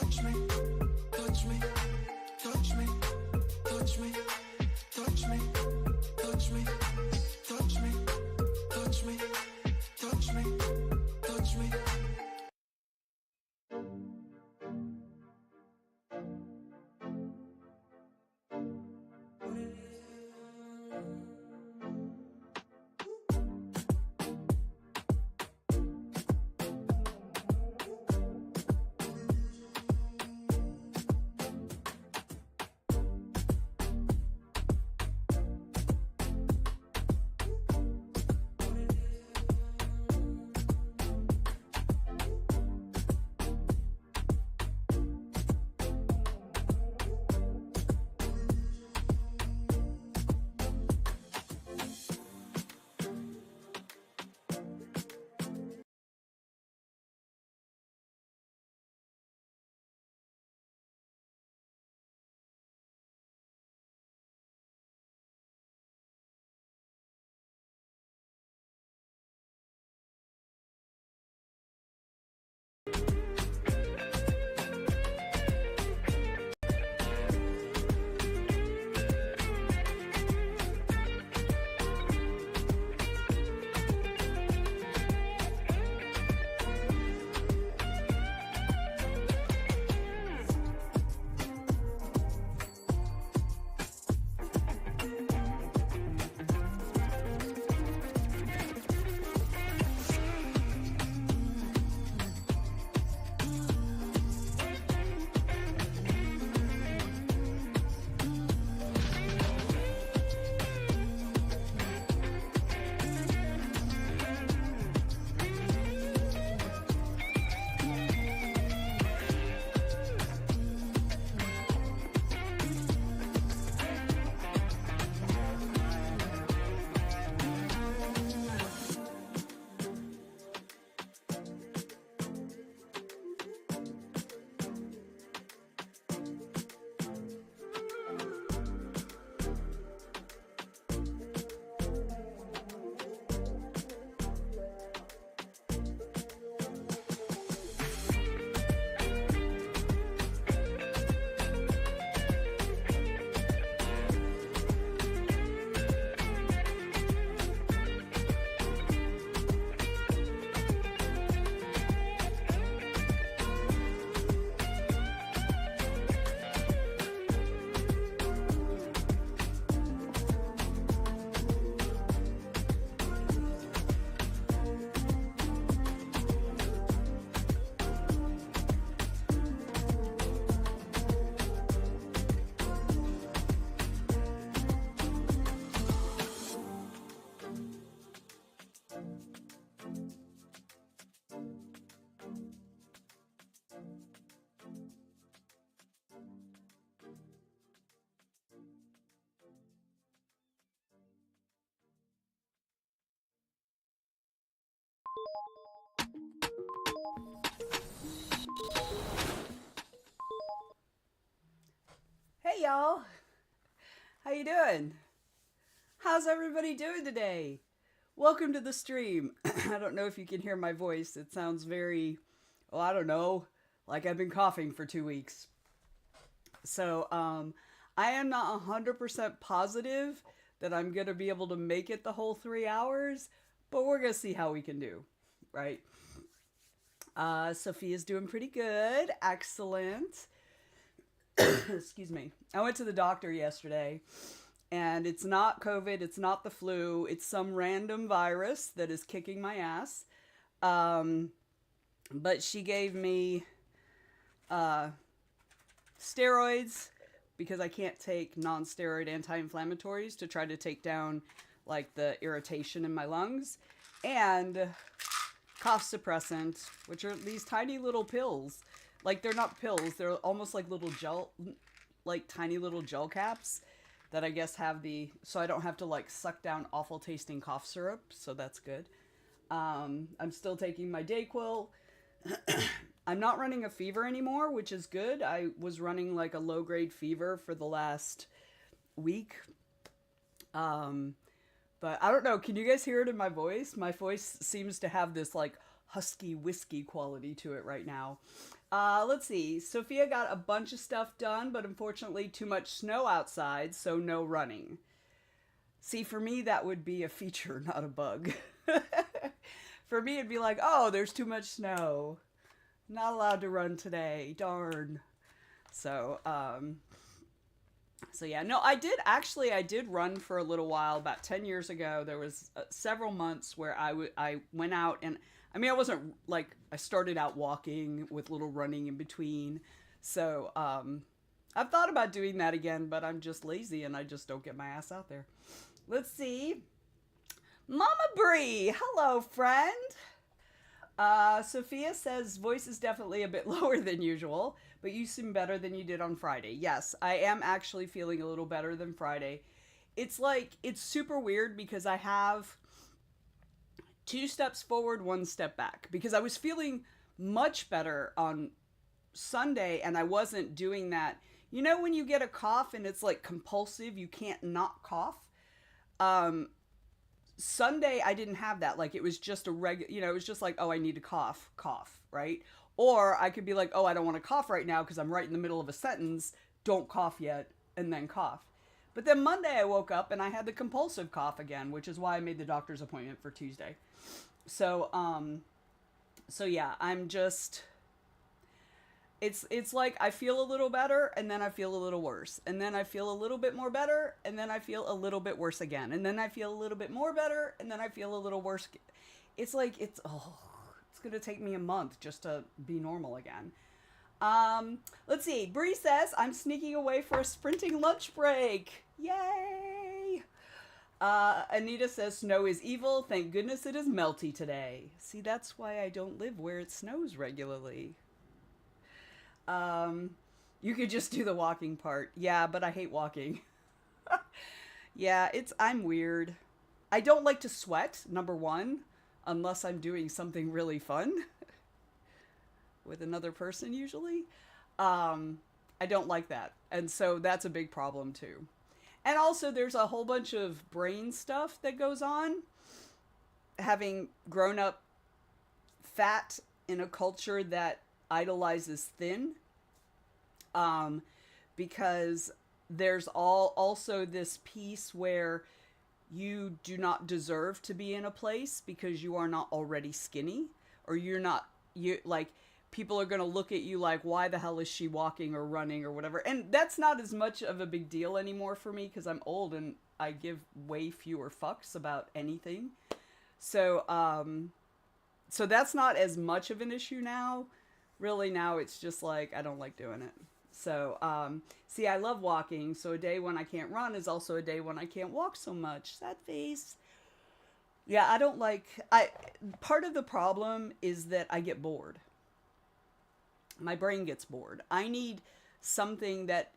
touch me, touch me, touch me, touch Hey y'all, how you doing? How's everybody doing today? Welcome to the stream. I don't know if you can hear my voice. It sounds very, well, I don't know, like I've been coughing for 2 weeks. So, I am not 100% positive that I'm going to be able to make it the whole 3 hours, but we're going to see how we can do, right? Sophia's doing pretty good. Excellent. Excuse me. I went to the doctor yesterday, and it's not COVID, it's not the flu, it's some random virus that is kicking my ass. Um, but she gave me uh, steroids because I can't take non steroid anti inflammatories to try to take down like the irritation in my lungs, and cough suppressant, which are these tiny little pills. Like they're not pills, they're almost like little gel, like tiny little gel caps that I guess have so I don't have to like suck down awful tasting cough syrup. So that's good. I'm still taking my Dayquil. I'm not running a fever anymore, which is good. I was running like a low grade fever for the last week. Um, but I don't know. Can you guys hear it in my voice? My voice seems to have this like husky whiskey quality to it right now. Let's see. Sophia got a bunch of stuff done, but unfortunately too much snow outside, so no running. See, for me, that would be a feature, not a bug. For me, it'd be like, oh, there's too much snow. Not allowed to run today. Darn. So, so yeah, no, I did run for a little while. About 10 years ago, there was several months where I went out, and I mean, I wasn't like, I started out walking with little running in between. So, I've thought about doing that again, but I'm just lazy and I just don't get my ass out there. Let's see. Mama Bree, hello, friend. Sophia says voice is definitely a bit lower than usual, but you seem better than you did on Friday. Yes, I am actually feeling a little better than Friday. It's like, it's super weird because I have 2 steps forward, 1 step back, because I was feeling much better on Sunday and I wasn't doing that. You know, when you get a cough and it's like compulsive, you can't not cough. Um, Sunday, I didn't have that. Like, it was just a regular, it was just like, oh, I need to cough, cough, right? Or I could be like, oh, I don't want to cough right now because I'm right in the middle of a sentence. Don't cough yet, and then cough. But then Monday, I woke up and I had the compulsive cough again, which is why I made the doctor's appointment for Tuesday. So, so yeah, I'm just, it's like I feel a little better and then I feel a little worse, and then I feel a little bit more better and then I feel a little bit worse again, and then I feel a little bit more better and then I feel a little worse. It's like it's gonna take me a month just to be normal again. Let's see. Bree says I'm sneaking away for a sprinting lunch break. Yay! Anita says snow is evil. Thank goodness it is melty today. See, that's why I don't live where it snows regularly. You could just do the walking part. Yeah, but I hate walking. Yeah, I'm weird. I don't like to sweat, number one, unless I'm doing something really fun with another person usually. I don't like that. And so that's a big problem too. And also there's a whole bunch of brain stuff that goes on. Having grown up fat in a culture that idolizes thin, because there's also this piece where you do not deserve to be in a place because you are not already skinny, or you like, people are going to look at you like, why the hell is she walking or running or whatever. And that's not as much of a big deal anymore for me because I'm old and I give way fewer fucks about anything. So, so that's not as much of an issue now. Really, now it's just like, I don't like doing it. So, see, I love walking. So a day when I can't run is also a day when I can't walk so much. Sad face. Yeah, I don't like, part of the problem is that I get bored. My brain gets bored. I need something that,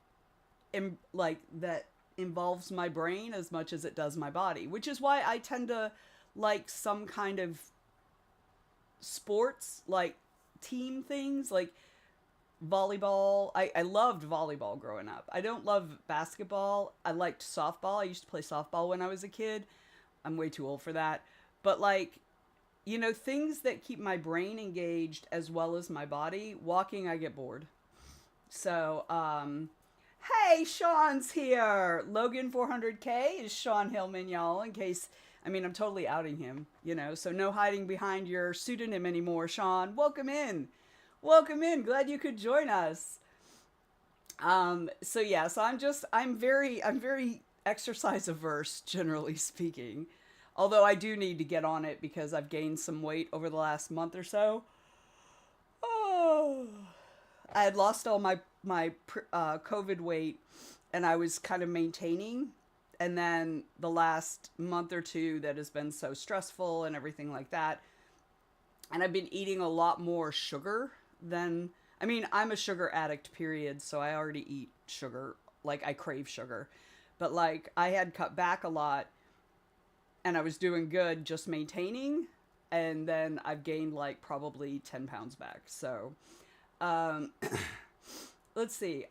that involves my brain as much as it does my body, which is why I tend to like some kind of sports, like team things. Like, volleyball. I loved volleyball growing up. I don't love basketball. I liked softball. I used to play softball when I was a kid. I'm way too old for that. But like, things that keep my brain engaged as well as my body. Walking, I get bored. So, hey, Sean's here. Logan 400K is Sean Hillman, y'all, in case, I'm totally outing him, so no hiding behind your pseudonym anymore, Sean. Welcome in. Welcome in. Glad you could join us. So yeah, so I'm very exercise averse, generally speaking. Although I do need to get on it because I've gained some weight over the last month or so. Oh, I had lost all my COVID weight, and I was kind of maintaining. And then the last month or two that has been so stressful and everything like that. And I've been eating a lot more sugar than, I'm a sugar addict, period. So I already eat sugar. Like, I crave sugar. But like, I had cut back a lot and I was doing good just maintaining. And then I've gained like probably 10 pounds back. So, let's see.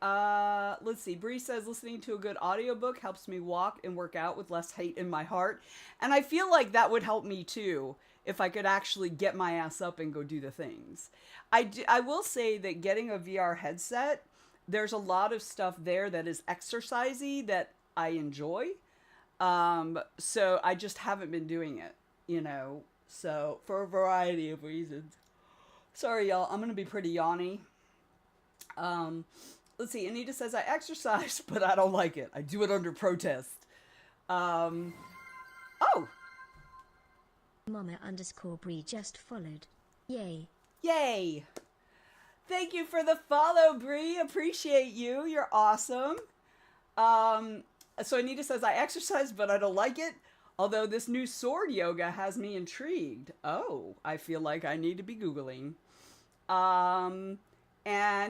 Bree says listening to a good audiobook helps me walk and work out with less hate in my heart. And I feel like that would help me too if I could actually get my ass up and go do the things. I will say that getting a VR headset, there's a lot of stuff there that is exercisey that I enjoy. So I just haven't been doing it, so for a variety of reasons. Sorry, y'all. I'm going to be pretty yawny. Let's see. Anita says, I exercise, but I don't like it. I do it under protest. Oh. Mama_Bree just followed. Yay. Yay. Thank you for the follow, Bree. Appreciate you. You're awesome. So Anita says, I exercise, but I don't like it. Although this new sword yoga has me intrigued. Oh, I feel like I need to be Googling. And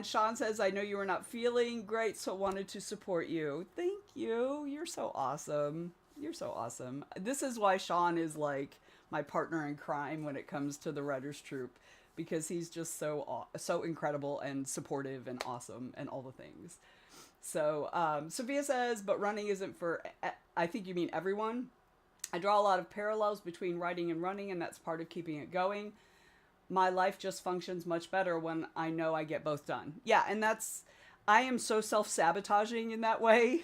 Sean says, I know you were not feeling great, so wanted to support you. Thank you. You're so awesome. You're so awesome. This is why Sean is like my partner in crime when it comes to the Writers Troupe, because he's just so incredible and supportive and awesome and all the things. So Sophia says, but running isn't for, I think you mean everyone. I draw a lot of parallels between writing and running, and that's part of keeping it going. My life just functions much better when I know I get both done. Yeah, and I am so self-sabotaging in that way.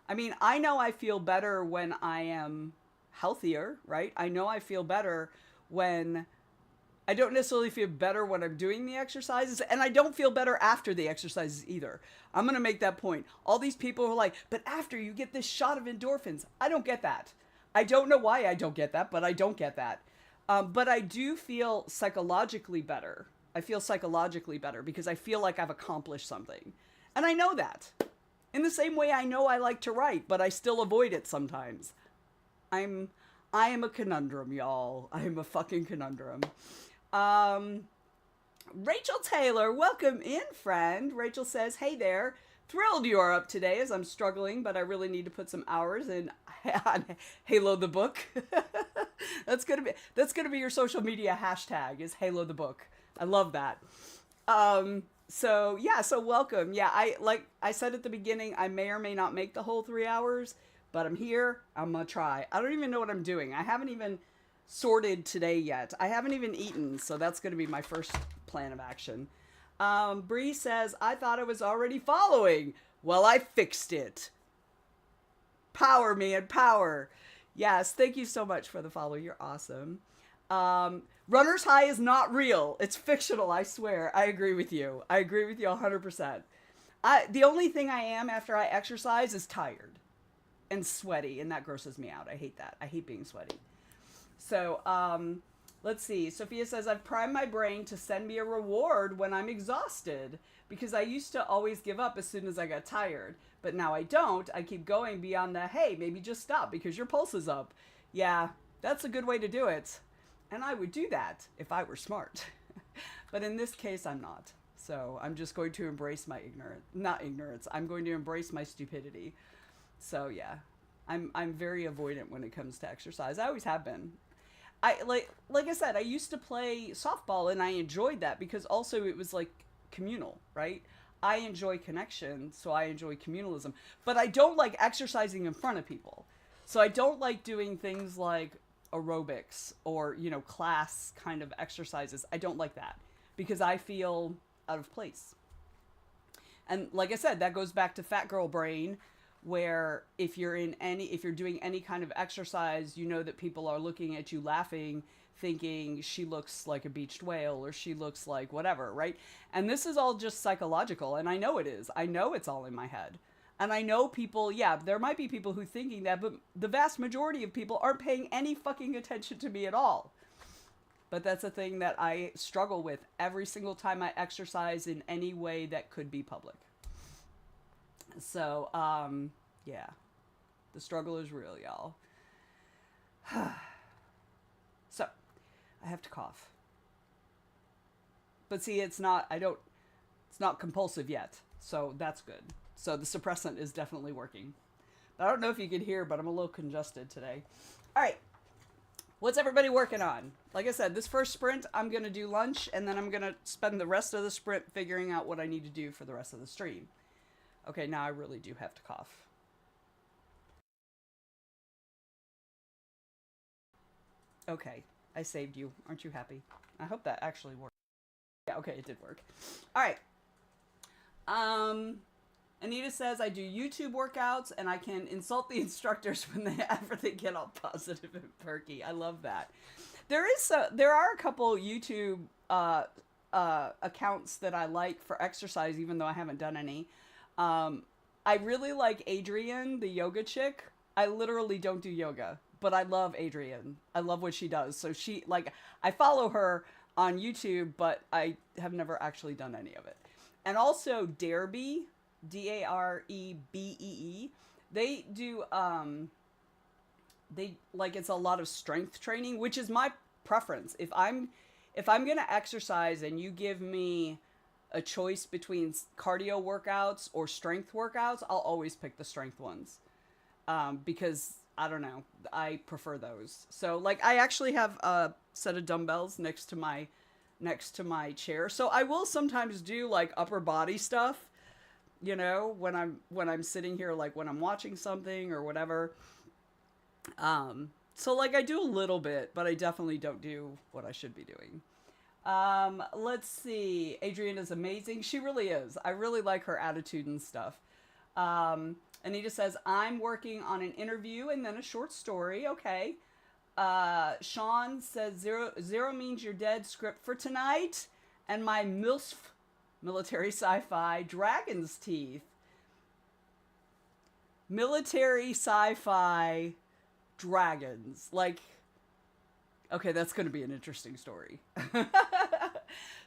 I know I feel better when I am healthier, right? I know I feel better when I don't necessarily feel better when I'm doing the exercises, and I don't feel better after the exercises either. I'm going to make that point. All these people who are like, but after you get this shot of endorphins. I don't get that. I don't know why I don't get that, but I don't get that. But I do feel psychologically better. I feel psychologically better because I feel like I've accomplished something. And I know that. In the same way I know I like to write, but I still avoid it sometimes. I am a conundrum, y'all. I am a fucking conundrum. Rachel Taylor, welcome in, friend. Rachel says, hey there. Thrilled you are up today as I'm struggling, but I really need to put some hours in on Halo the book. That's gonna be your social media hashtag is Halo the book. I love that. So welcome. Yeah, I said at the beginning, I may or may not make the whole 3 hours, but I'm here. I'm gonna try. I don't even know what I'm doing. I haven't even sorted today yet. I haven't even eaten, so that's gonna be my first plan of action. Bree says, I thought I was already following. Well, I fixed it. Power me and power. Yes, thank you so much for the follow. You're awesome. Runner's high is not real. It's fictional, I swear. I agree with you. I agree with you 100%. The only thing I am after I exercise is tired and sweaty, and that grosses me out. I hate that. I hate being sweaty. So, let's see. Sophia says, I've primed my brain to send me a reward when I'm exhausted because I used to always give up as soon as I got tired. But now I don't. I keep going beyond the, hey, maybe just stop because your pulse is up. Yeah, that's a good way to do it. And I would do that if I were smart. But in this case, I'm not. So I'm just going to embrace my ignorance. I'm going to embrace my stupidity. So yeah, I'm very avoidant when it comes to exercise. I always have been. Like I said, I used to play softball and I enjoyed that because also it was like communal, right? I enjoy connection, so I enjoy communalism. But I don't like exercising in front of people. So I don't like doing things like aerobics or, you know, class kind of exercises. I don't like that because I feel out of place. And like I said, that goes back to fat girl brain, where if you're doing any kind of exercise, you know that people are looking at you laughing, thinking she looks like a beached whale or she looks like whatever, right? And this is all just psychological, and I know it is. I know it's all in my head. And I know people, yeah, there might be people who thinking that, but the vast majority of people aren't paying any fucking attention to me at all. But that's a thing that I struggle with every single time I exercise in any way that could be public. So, yeah. The struggle is real, y'all. So, I have to cough. But see, it's not compulsive yet. So that's good. So the suppressant is definitely working. I don't know if you could hear, but I'm a little congested today. All right. What's everybody working on? Like I said, this first sprint, I'm going to do lunch, and then I'm going to spend the rest of the sprint figuring out what I need to do for the rest of the stream. Okay, now I really do have to cough. Okay, I saved you. Aren't you happy? I hope that actually worked. Yeah, okay, it did work. All right. Anita says, I do YouTube workouts and I can insult the instructors when they get all positive and perky. I love that. There are a couple YouTube accounts that I like for exercise, even though I haven't done any. I really like Adrienne, the yoga chick. I literally don't do yoga, but I love Adrienne. I love what she does. So I follow her on YouTube, but I have never actually done any of it. And also Darebee, Darebee. They do, it's a lot of strength training, which is my preference. If I'm going to exercise and you give me a choice between cardio workouts or strength workouts, I'll always pick the strength ones. Because I don't know, I prefer those. So I actually have a set of dumbbells next to my chair. So I will sometimes do upper body stuff, you know, when I'm sitting here, when I'm watching something or whatever. So I do a little bit, but I definitely don't do what I should be doing. Let's see. Adrienne is amazing. She really is. I really like her attitude and stuff. Anita says, I'm working on an interview and then a short story. Okay. Sean says, zero means you're dead script for tonight. And my MILF, military sci-fi, dragon's teeth. Military sci-fi dragons. Okay, that's going to be an interesting story.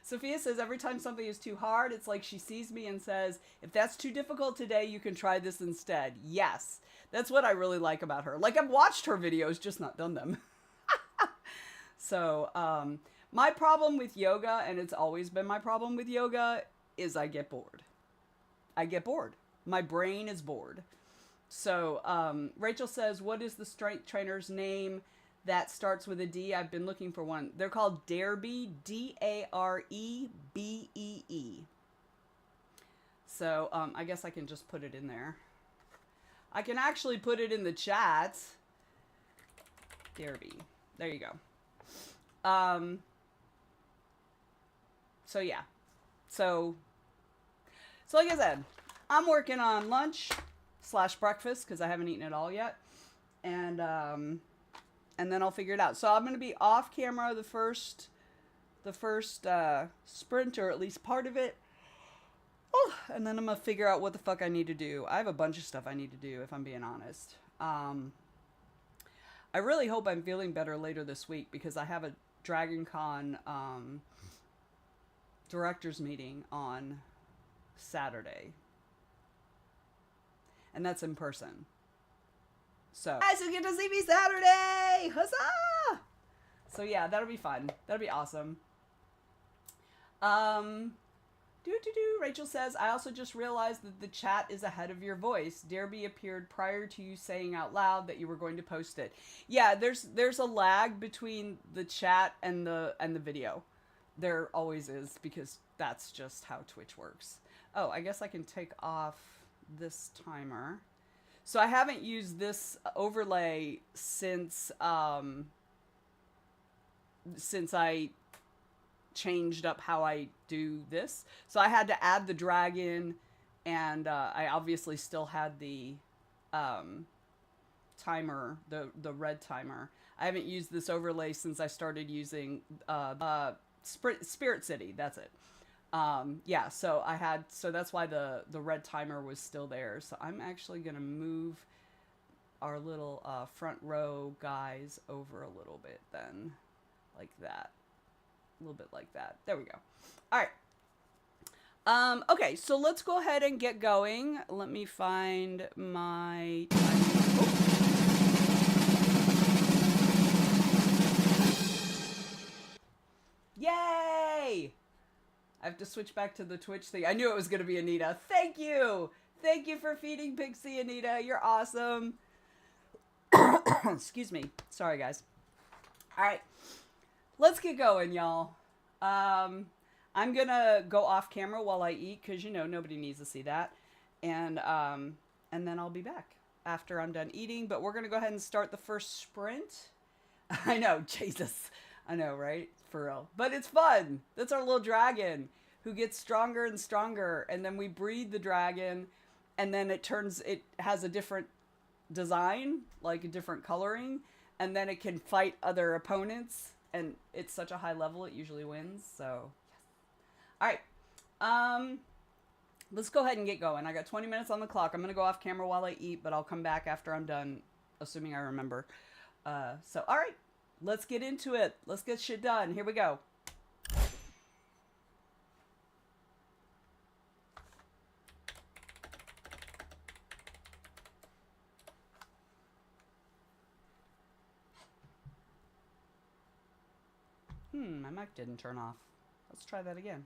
Sophia says, every time something is too hard, it's like she sees me and says, if that's too difficult today, you can try this instead. Yes. That's what I really like about her. I've watched her videos, just not done them. So, my problem with yoga, and it's always been my problem with yoga, is I get bored. I get bored. My brain is bored. So, Rachel says, what is the strength trainer's name that starts with a D? I've been looking for one. They're called Darebee, Darebee. So, I guess I can just put it in there. I can actually put it in the chat. Darebee. There you go. So yeah. So like I said, I'm working on lunch / breakfast because I haven't eaten it all yet. And then I'll figure it out. So I'm going to be off camera the first sprint, or at least part of it. Oh, and then I'm going to figure out what the fuck I need to do. I have a bunch of stuff I need to do, if I'm being honest. I really hope I'm feeling better later this week because I have a Dragon Con director's meeting on Saturday. And that's in person. So, guys, you get to see me Saturday! Huzzah! So yeah, that'll be fun. That'll be awesome. Rachel says, I also just realized that the chat is ahead of your voice. Darebee appeared prior to you saying out loud that you were going to post it. Yeah, there's a lag between the chat and the video. There always is, because that's just how Twitch works. Oh, I guess I can take off this timer. So I haven't used this overlay since I changed up how I do this. So I had to add the dragon, and I obviously still had the timer, the red timer. I haven't used this overlay since I started using Spirit City. That's it. Yeah, so that's why the red timer was still there. So I'm actually gonna move our little front row guys over a little bit then, like that, a little bit like that. There we go. All right. Okay, so let's go ahead and get going. Let me find my timer. Oh. Yay! I have to switch back to the Twitch thing. I knew it was going to be Anita. Thank you! Thank you for feeding Pixie, Anita. You're awesome. Excuse me. Sorry, guys. All right. Let's get going, y'all. I'm going to go off camera while I eat because, you know, nobody needs to see that. And then I'll be back after I'm done eating. But we're going to go ahead and start the first sprint. I know, Jesus. I know, right? For real. But it's fun. That's our little dragon who gets stronger and stronger. And then we breed the dragon. And then it has a different design, like a different coloring. And then it can fight other opponents. And it's such a high level, it usually wins. So, yes. All right. Let's go ahead and get going. I got 20 minutes on the clock. I'm going to go off camera while I eat, but I'll come back after I'm done, assuming I remember. So, all right. Let's get into it. Let's get shit done. Here we go. My mic didn't turn off. Let's try that again.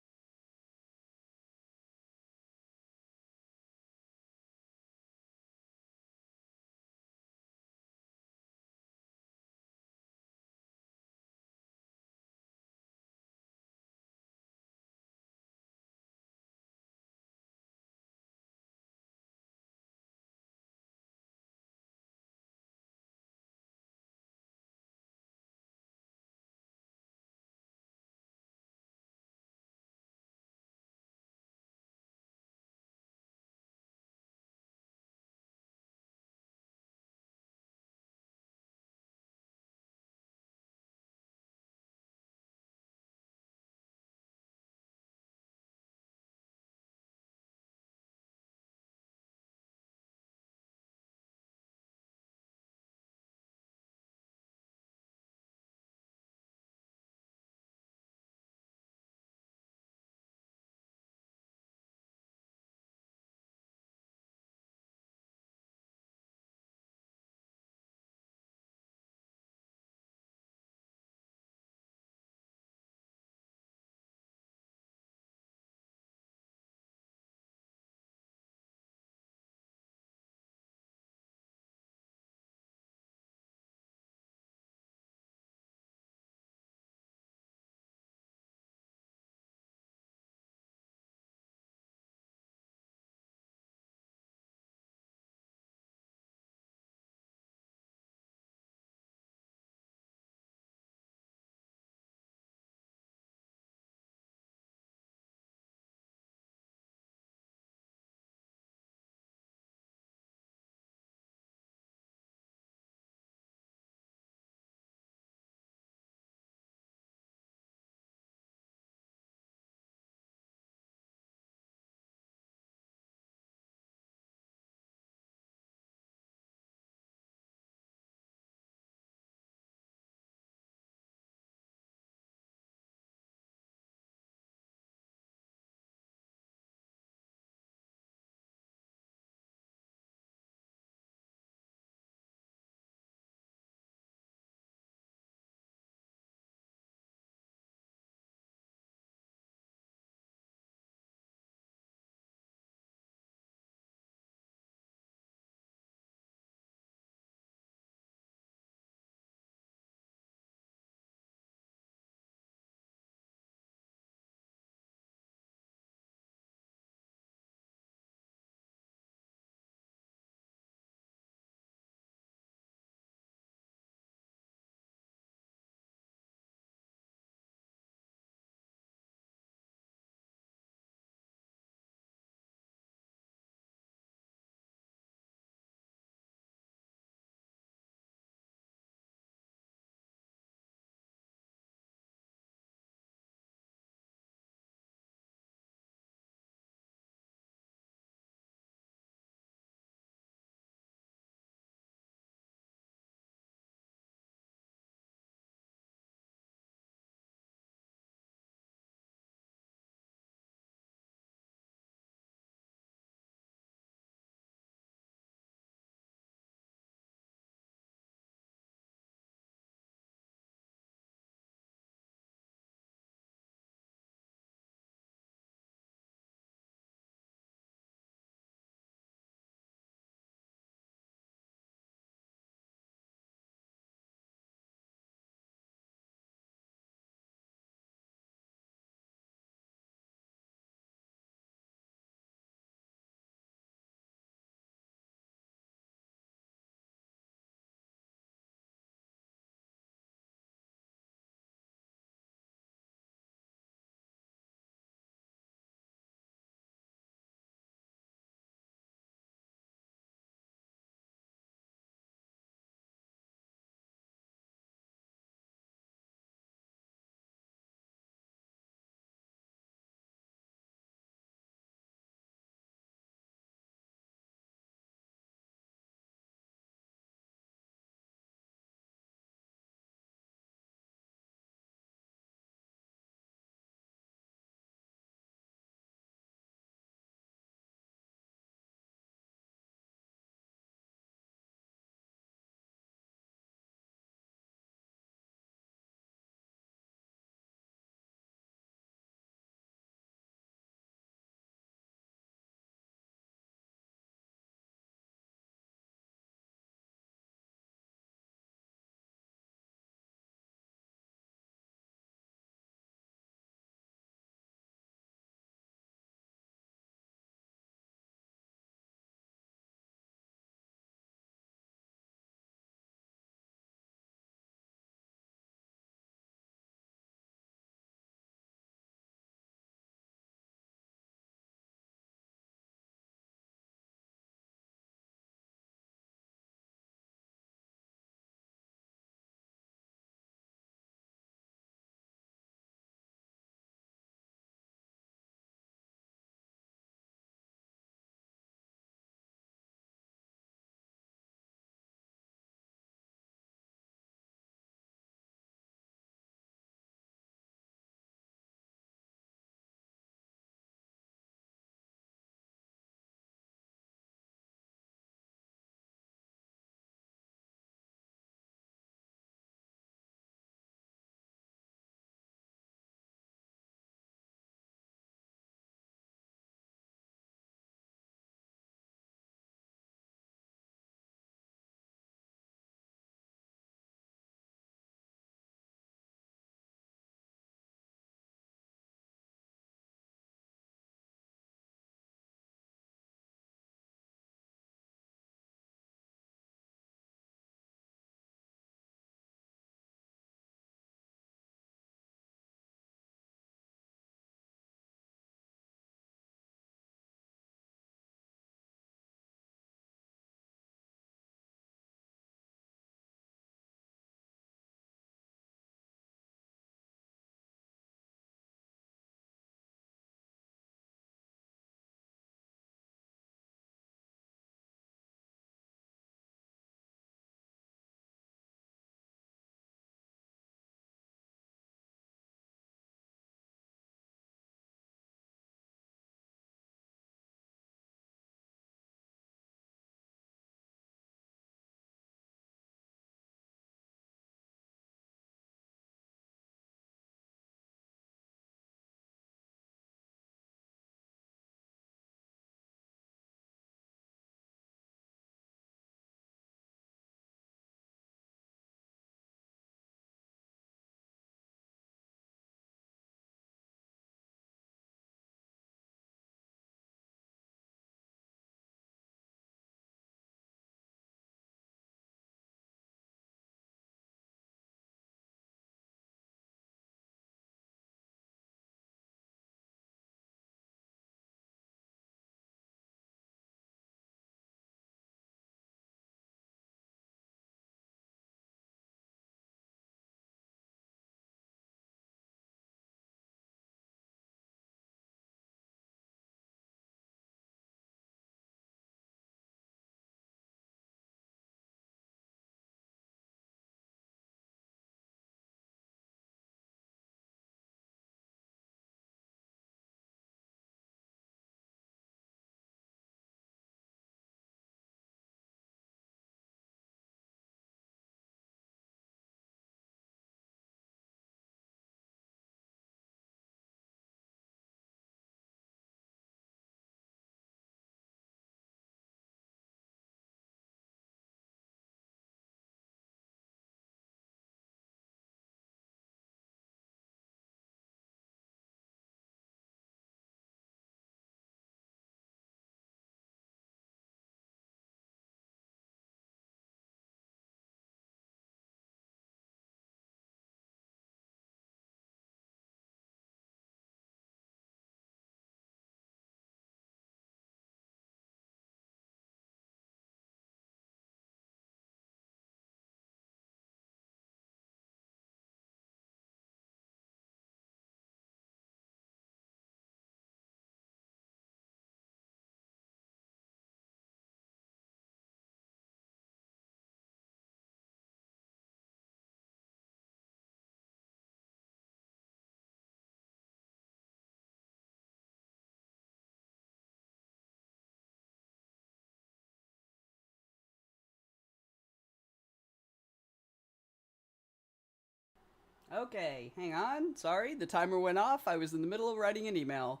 Okay, hang on. Sorry, the timer went off. I was in the middle of writing an email.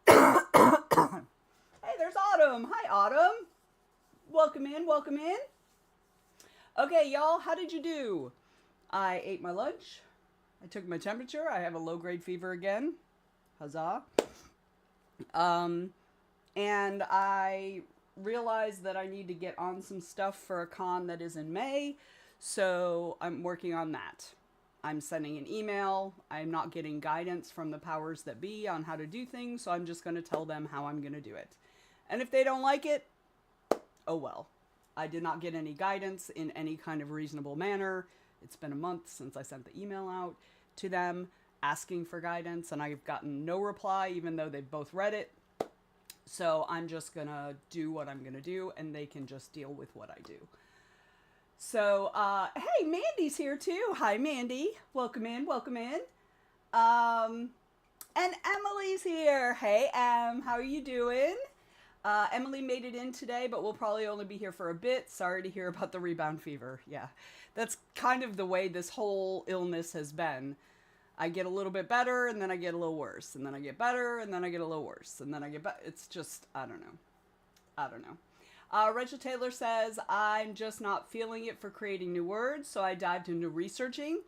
Hey, there's Autumn. Hi, Autumn. Welcome in, welcome in. Okay, y'all, how did you do? I ate my lunch. I took my temperature. I have a low grade fever again. Huzzah. Um, and I realized that I need to get on some stuff for a con that is in May. So I'm working on that. I'm sending an email. I'm not getting guidance from the powers that be on how to do things. So I'm just going to tell them how I'm going to do it. And if they don't like it, oh well. I did not get any guidance in any kind of reasonable manner. It's been a month since I sent the email out to them asking for guidance, and I've gotten no reply, even though they've both read it. So I'm just gonna do what I'm gonna do, and they can just deal with what I do. So, hey, Mandy's here too. Hi, Mandy. Welcome in, welcome in. And Emily's here. Hey, Em, how are you doing? Emily made it in today, but we'll probably only be here for a bit. Sorry to hear about the rebound fever. Yeah, that's kind of the way this whole illness has been. I get a little bit better, and then I get a little worse, and then I get better, and then I get a little worse, and then I get better. It's just, I don't know. I don't know. Rachel Taylor says, I'm just not feeling it for creating new words, so I dived into researching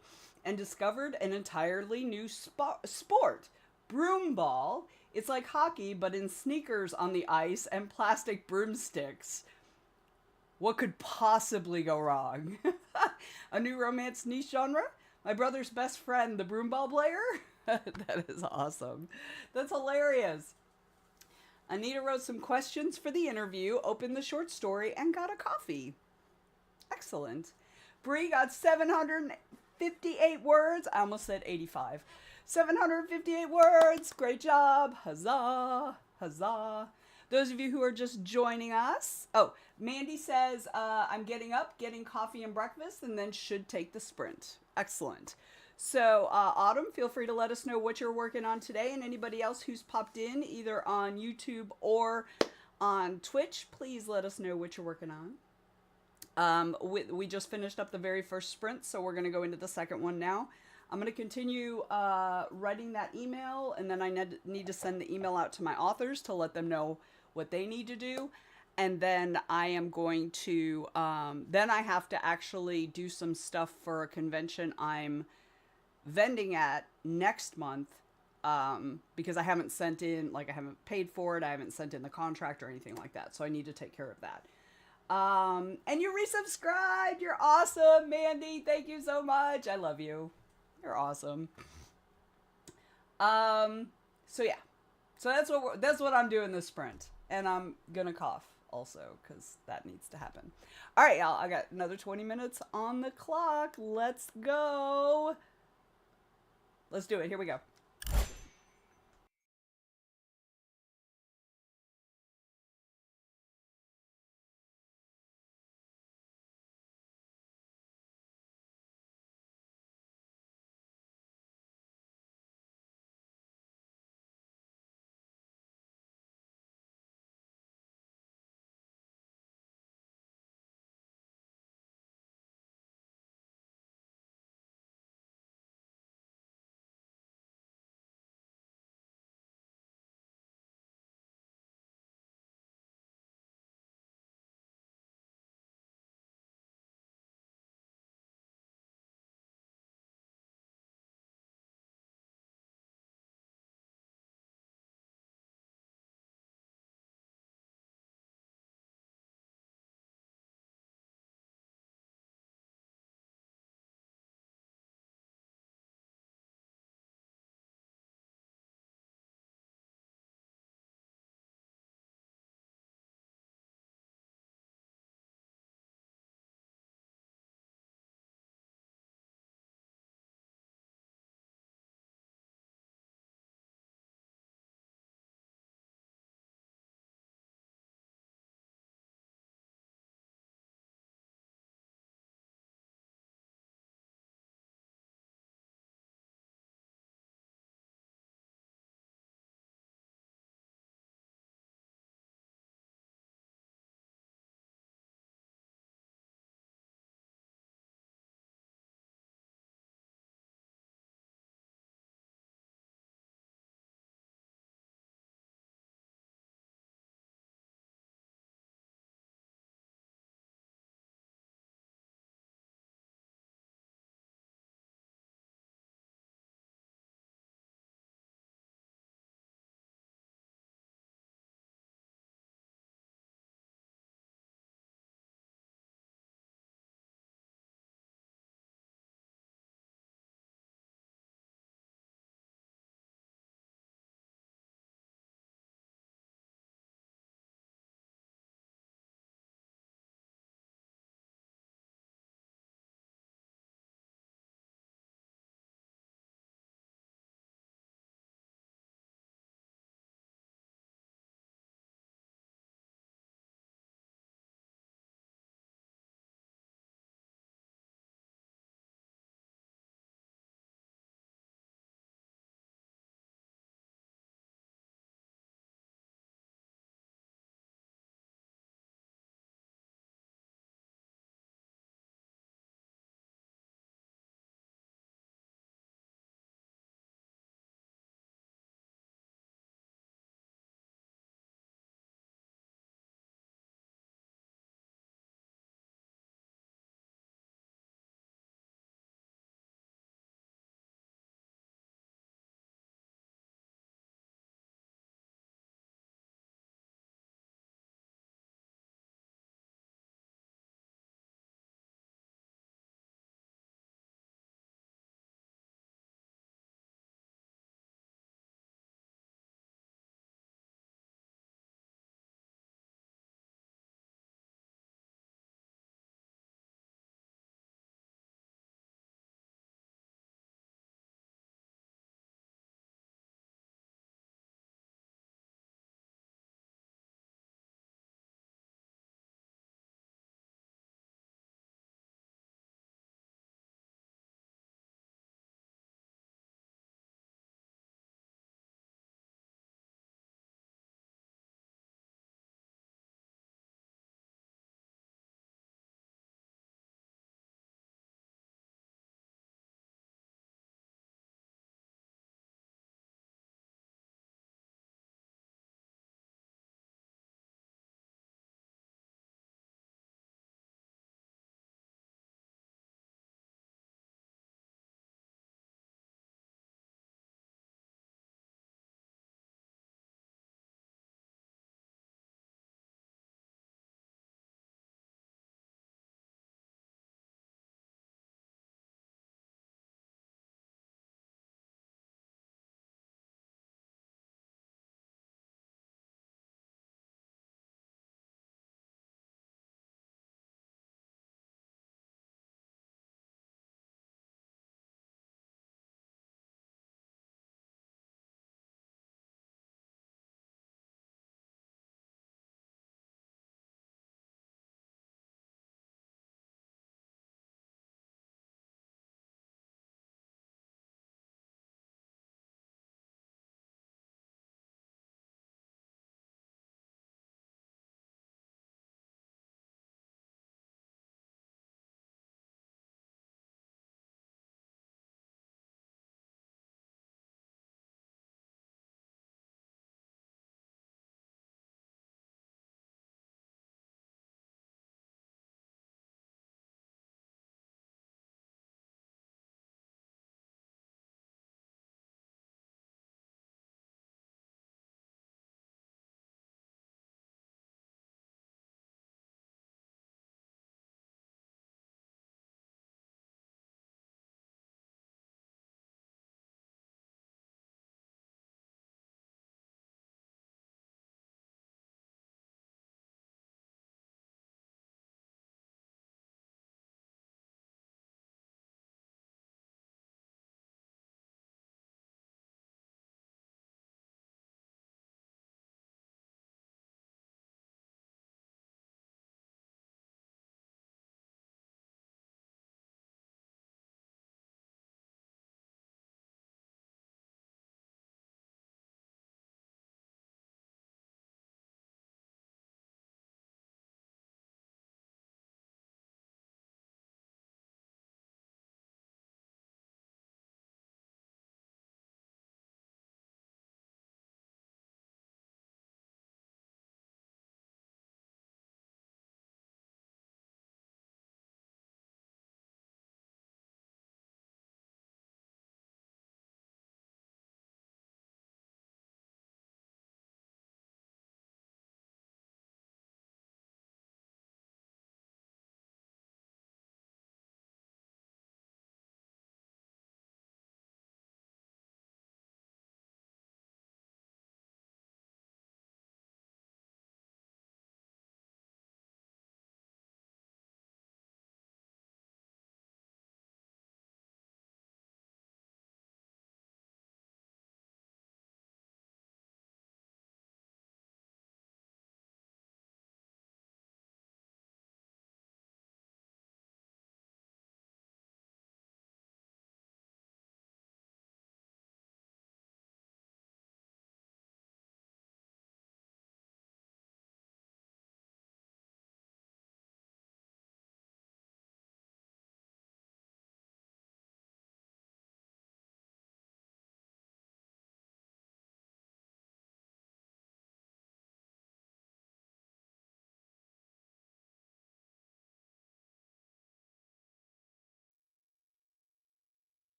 and discovered an entirely new sport. Broomball. It's like hockey, but in sneakers on the ice and plastic broomsticks. What could possibly go wrong? A new romance niche genre? My brother's best friend, the broomball player? That is awesome. That's hilarious. Anita wrote some questions for the interview, opened the short story, and got a coffee. Excellent. Bree got 758 words. I almost said 85. 758 words. Great job. Huzzah. Huzzah. Those of you who are just joining us. Oh, Mandy says, I'm getting up, getting coffee and breakfast, and then should take the sprint. Excellent. So, Autumn, feel free to let us know what you're working on today, and anybody else who's popped in, either on YouTube or on Twitch, please let us know what you're working on. We just finished up the very first sprint, so we're going to go into the second one now. I'm going to continue writing that email, and then I need to send the email out to my authors to let them know what they need to do. And then I am going to, then I have to actually do some stuff for a convention I'm vending at next month, because I haven't sent in, like I haven't paid for it, I haven't sent in the contract or anything like that, so I need to take care of that. And you resubscribed, you're awesome, Mandy, thank you so much, I love you, you're awesome. So yeah, so that's what I'm doing this sprint, and I'm gonna cough also, because that needs to happen. All right, y'all, I got another 20 minutes on the clock, let's go. Let's do it. Here we go.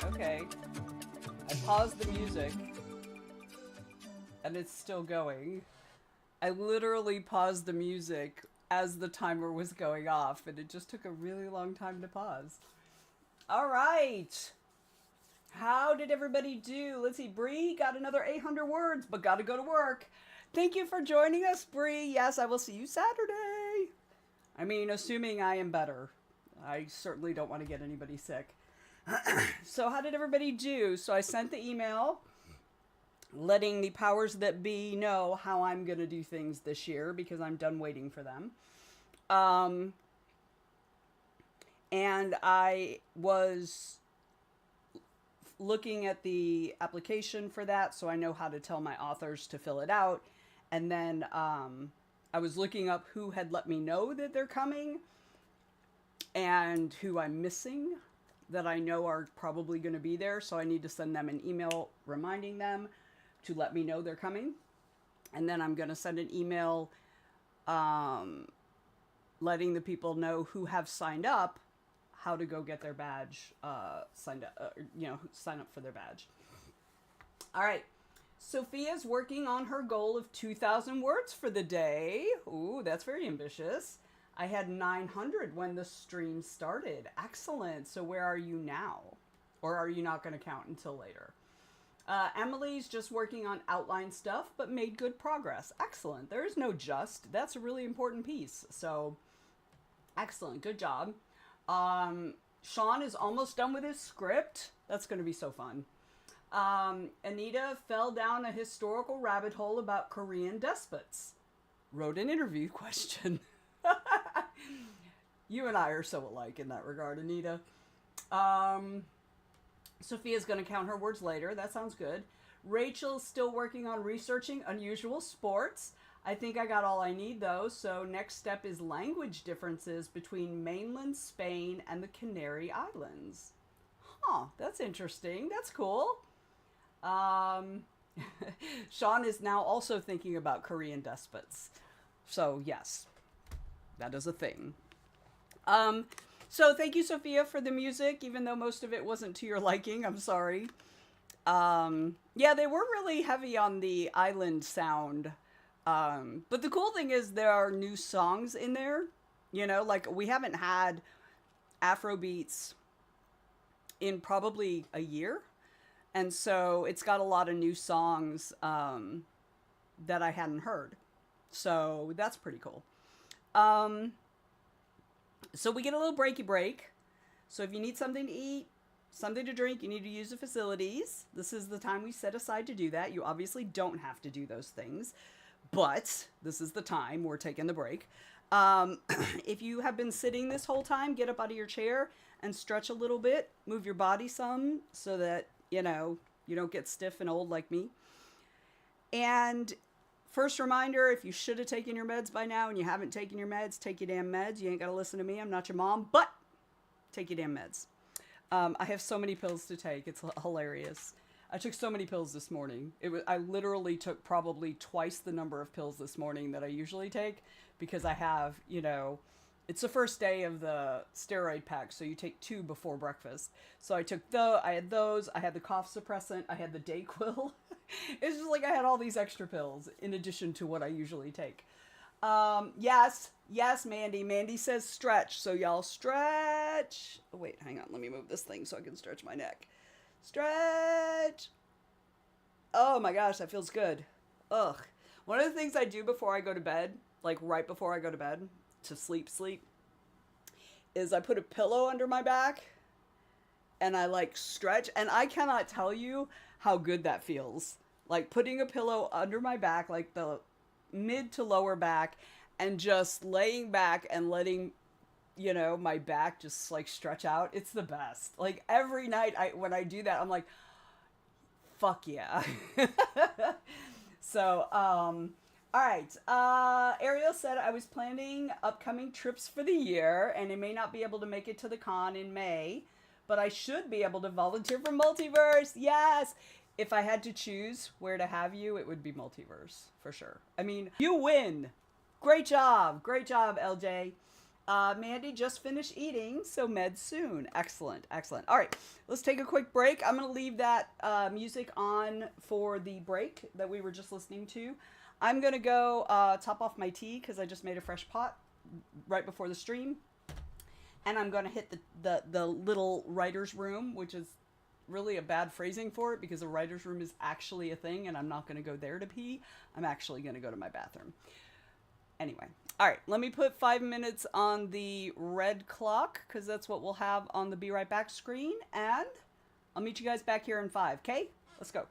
Okay. I paused the music. And it's still going. I literally paused the music as the timer was going off, and it just took a really long time to pause. All right. How did everybody do? Let's see. Bree got another 800 words, but got to go to work. Thank you for joining us, Bree. Yes, I will see you Saturday. I mean, assuming I am better. I certainly don't want to get anybody sick. So how did everybody do? So I sent the email letting the powers that be know how I'm going to do things this year because I'm done waiting for them. And I was looking at the application for that, so I know how to tell my authors to fill it out. And then I was looking up who had let me know that they're coming and who I'm missing that I know are probably going to be there. So I need to send them an email reminding them to let me know they're coming. And then I'm going to send an email letting the people know who have signed up how to go get their badge signed up, sign up for their badge. All right. Sophia's working on her goal of 2,000 words for the day. Ooh, that's very ambitious. I had 900 when the stream started. Excellent. So where are you now? Or are you not going to count until later? Emily's just working on outline stuff, but made good progress. Excellent. There is no just. That's a really important piece. So, excellent. Good job. Sean is almost done with his script. That's going to be so fun. Anita fell down a historical rabbit hole about Korean despots. Wrote an interview question. You and I are so alike in that regard, Anita. Sophia's going to count her words later. That sounds good. Rachel's still working on researching unusual sports. I think I got all I need, though. So next step is language differences between mainland Spain and the Canary Islands. Huh, that's interesting. That's cool. Sean is now also thinking about Korean despots. So, yes, that is a thing. So thank you, Sophia, for the music, even though most of it wasn't to your liking. I'm sorry. Yeah, they were really heavy on the island sound. But the cool thing is there are new songs in there. You know, like we haven't had Afrobeats in probably a year. And so it's got a lot of new songs that I hadn't heard. So that's pretty cool. Um, so we get a little breaky break. So if you need something to eat, something to drink, you need to use the facilities. This is the time we set aside to do that. You obviously don't have to do those things, but this is the time we're taking the break. If you have been sitting this whole time, get up out of your chair and stretch a little bit. Move your body some so that, you don't get stiff and old like me. And first reminder, if you should have taken your meds by now and you haven't taken your meds, take your damn meds. You ain't got to listen to me. I'm not your mom, but take your damn meds. I have so many pills to take. It's hilarious. I took so many pills this morning. I literally took probably twice the number of pills this morning that I usually take because I have, it's the first day of the steroid pack, so you take 2 before breakfast. So I had those, I had the cough suppressant, I had the Dayquil. It's just like I had all these extra pills in addition to what I usually take. Yes, Mandy. Mandy says stretch, so y'all stretch. Oh, wait, hang on. Let me move this thing so I can stretch my neck. Stretch. Oh my gosh, that feels good. Ugh. One of the things I do before I go to bed, like right before I go to bed to sleep, is I put a pillow under my back and I like stretch, and I cannot tell you how good that feels. Like putting a pillow under my back, like the mid to lower back, and just laying back and letting my back just like stretch out. It's the best. Like every night when I do that, I'm like, fuck yeah. So all right, Ariel said I was planning upcoming trips for the year and I may not be able to make it to the con in May, but I should be able to volunteer for Multiverse. Yes. If I had to choose where to have you, it would be Multiverse, for sure. I mean, you win. Great job. Great job, LJ. Mandy just finished eating, so meds soon. Excellent, excellent. All right, let's take a quick break. I'm going to leave that music on for the break that we were just listening to. I'm going to go top off my tea because I just made a fresh pot right before the stream. And I'm going to hit the little writer's room, which is really a bad phrasing for it because the writer's room is actually a thing and I'm not going to go there to pee. I'm actually going to go to my bathroom. Anyway, all right, let me put 5 minutes on the red clock because that's what we'll have on the Be Right Back screen, and I'll meet you guys back here in 5, okay? Let's go.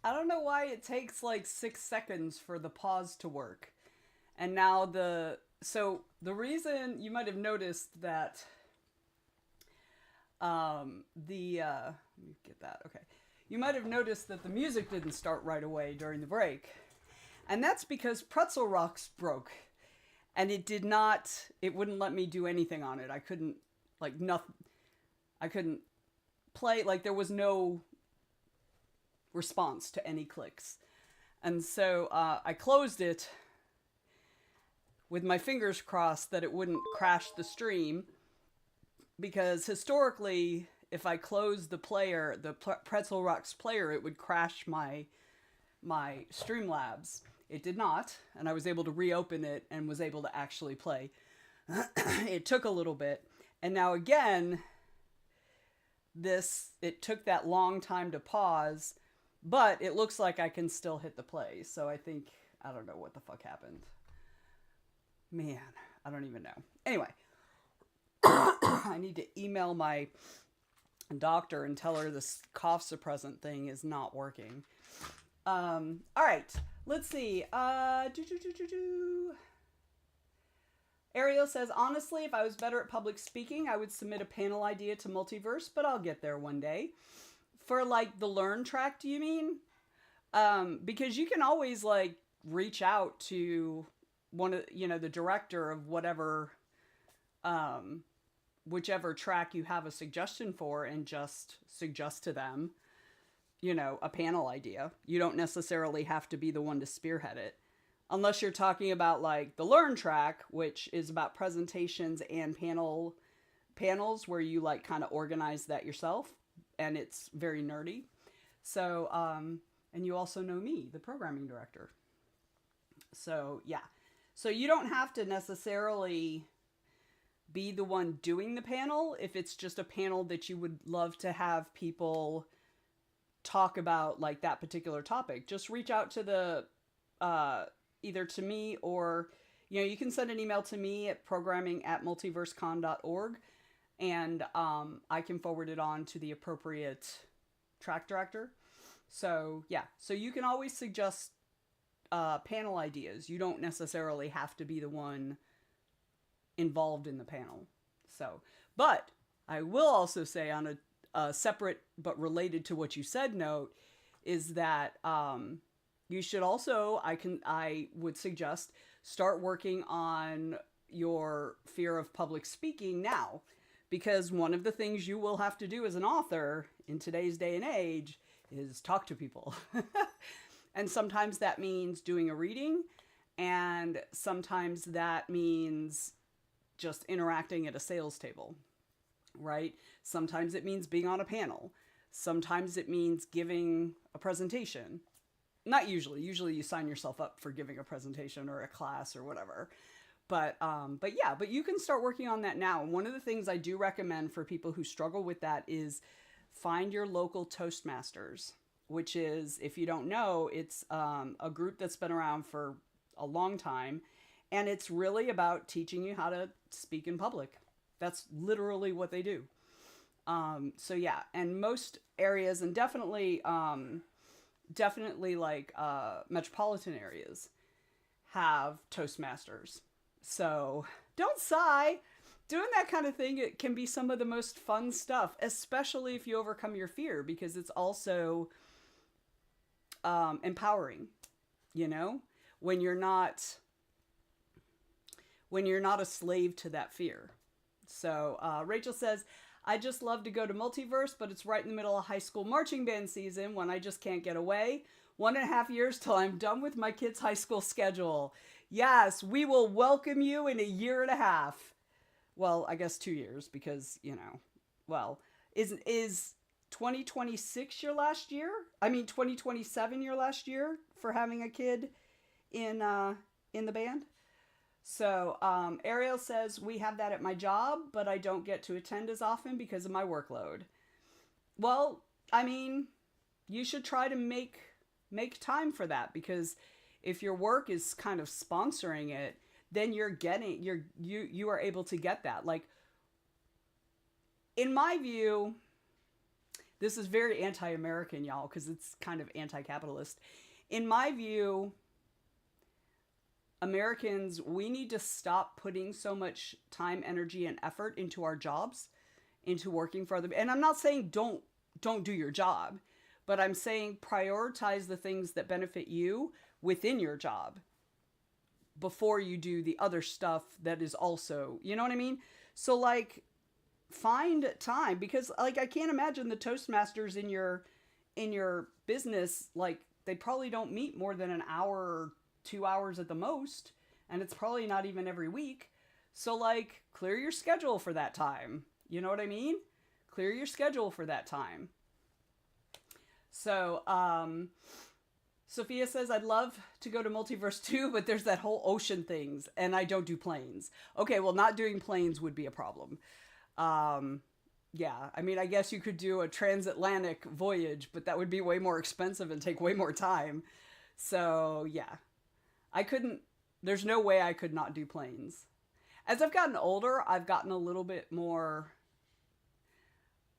I don't know why it takes like 6 seconds for the pause to work. And now so the reason you might have noticed that let me get that. Okay. You might have noticed that the music didn't start right away during the break. And that's because Pretzel Rocks broke. And it wouldn't let me do anything on it. I couldn't, like, nothing. I couldn't play, like, there was no response to any clicks. And so I closed it with my fingers crossed that it wouldn't crash the stream. Because historically, if I closed the player, the Pretzel Rocks player, it would crash my Streamlabs. It did not, and I was able to reopen it and was able to actually play. It took a little bit, and now again, it took that long time to pause, but it looks like I can still hit the play, so I don't know what the fuck happened. Man, I don't even know. Anyway, I need to email my doctor and tell her this cough suppressant thing is not working. All right, let's see. Ariel says, honestly, if I was better at public speaking, I would submit a panel idea to Multiverse, but I'll get there one day. For like the Learn track, do you mean? Because you can always like reach out to one of, the director of whatever, whichever track you have a suggestion for, and just suggest to them, a panel idea. You don't necessarily have to be the one to spearhead it. Unless you're talking about like the Learn track, which is about presentations and panels where you like kind of organize that yourself, and it's very nerdy. So, and you also know me, the programming director. So yeah. So you don't have to necessarily be the one doing the panel if it's just a panel that you would love to have people talk about, like that particular topic. Just reach out to the either to me, or you can send an email to me at programming@multiversecon.org, and I can forward it on to the appropriate track director. So yeah, so you can always suggest panel ideas. You don't necessarily have to be the one involved in the panel. So, but I will also say on a separate but related to what you said note is that you should also, I would suggest, start working on your fear of public speaking now, because one of the things you will have to do as an author in today's day and age is talk to people. And sometimes that means doing a reading, and sometimes that means just interacting at a sales table, right? Sometimes it means being on a panel. Sometimes it means giving a presentation. Not usually. Usually you sign yourself up for giving a presentation or a class or whatever. But you can start working on that now. And one of the things I do recommend for people who struggle with that is find your local Toastmasters, which is, if you don't know, it's a group that's been around for a long time. And it's really about teaching you how to speak in public. That's literally what they do. So yeah, and most areas, and definitely like metropolitan areas, have Toastmasters. So don't sigh. Doing that kind of thing, it can be some of the most fun stuff, especially if you overcome your fear, because it's also empowering, when you're not a slave to that fear. So Rachel says, I just love to go to Multiverse, but it's right in the middle of high school marching band season when I just can't get away. 1.5 years till I'm done with my kids' high school schedule. Yes, we will welcome you in 1.5 years. Well, I guess 2 years, because, is 2026 your last year? I mean, 2027 your last year for having a kid in the band? So Ariel says, we have that at my job, but I don't get to attend as often because of my workload. Well, I mean, you should try to make time for that, because if your work is kind of sponsoring it, then you are able to get that. Like, in my view, This is very anti-American, y'all, because it's kind of anti-capitalist. In my view, Americans, we need to stop putting so much time, energy, and effort into our jobs, into working for other. And I'm not saying don't do your job, but I'm saying prioritize the things that benefit you within your job before you do the other stuff that is also, you know what I mean? So like find time, because like I can't imagine the toastmasters in your business, like they probably don't meet more than an hour or 2 hours at the most, and it's probably not even every week. So like clear your schedule for that time. You know what I mean? Clear your schedule for that time. So Sophia says, I'd love to go to Multiverse 2, but there's that whole ocean things, and I don't do planes. Okay, well, not doing planes would be a problem. Yeah, I mean, I guess you could do a transatlantic voyage, but that would be way more expensive and take way more time. So, yeah, I couldn't, there's no way I could not do planes. As I've gotten older, I've gotten a little bit more,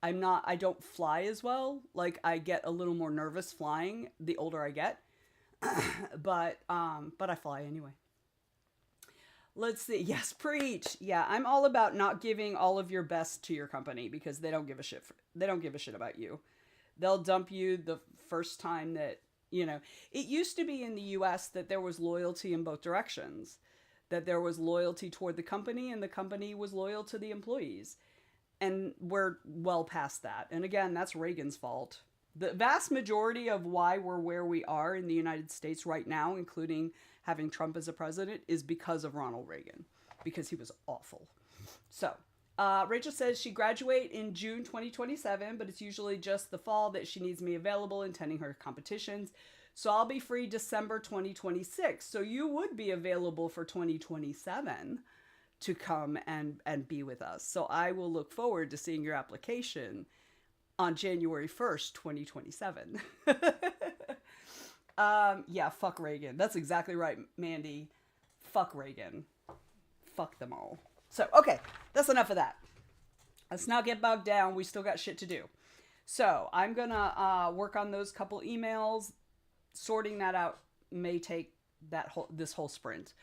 I don't fly as well. Like, I get a little more nervous flying the older I get. But I fly anyway. Let's see. Yes, preach. Yeah, I'm all about not giving all of your best to your company because they don't give a shit. They don't give a shit about you. They'll dump you the first time that, you know. It used to be in the US that there was loyalty in both directions. That there was loyalty toward the company and the company was loyal to the employees. And we're well past that. And again, that's Reagan's fault. The vast majority of why we're where we are in the United States right now, including having Trump as a president, is because of Ronald Reagan, because he was awful. So, Rachel says she graduate in June 2027, but it's usually just the fall that she needs me available attending her competitions. So I'll be free December 2026. So you would be available for 2027 to come and be with us. So I will look forward to seeing your application on January 1st, 2027. Yeah, fuck Reagan. That's exactly right, Mandy. Fuck Reagan. Fuck them all. So, okay, that's enough of that. Let's not get bogged down. We still got shit to do. So, I'm gonna work on those couple emails. Sorting that out may take this whole sprint.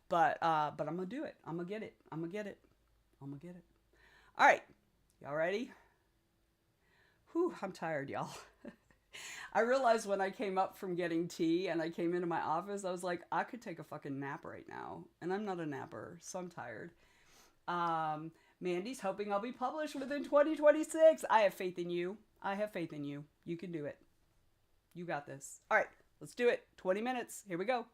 But I'm gonna do it. I'm gonna get it. I'm gonna get it. I'm gonna get it. All right. Y'all ready? Whew, I'm tired, y'all. I realized when I came up from getting tea and I came into my office, I was like, I could take a fucking nap right now. And I'm not a napper, so I'm tired. Mandy's hoping I'll be published within 2026. I have faith in you. I have faith in you. You can do it. You got this. All right, let's do it. 20 minutes. Here we go.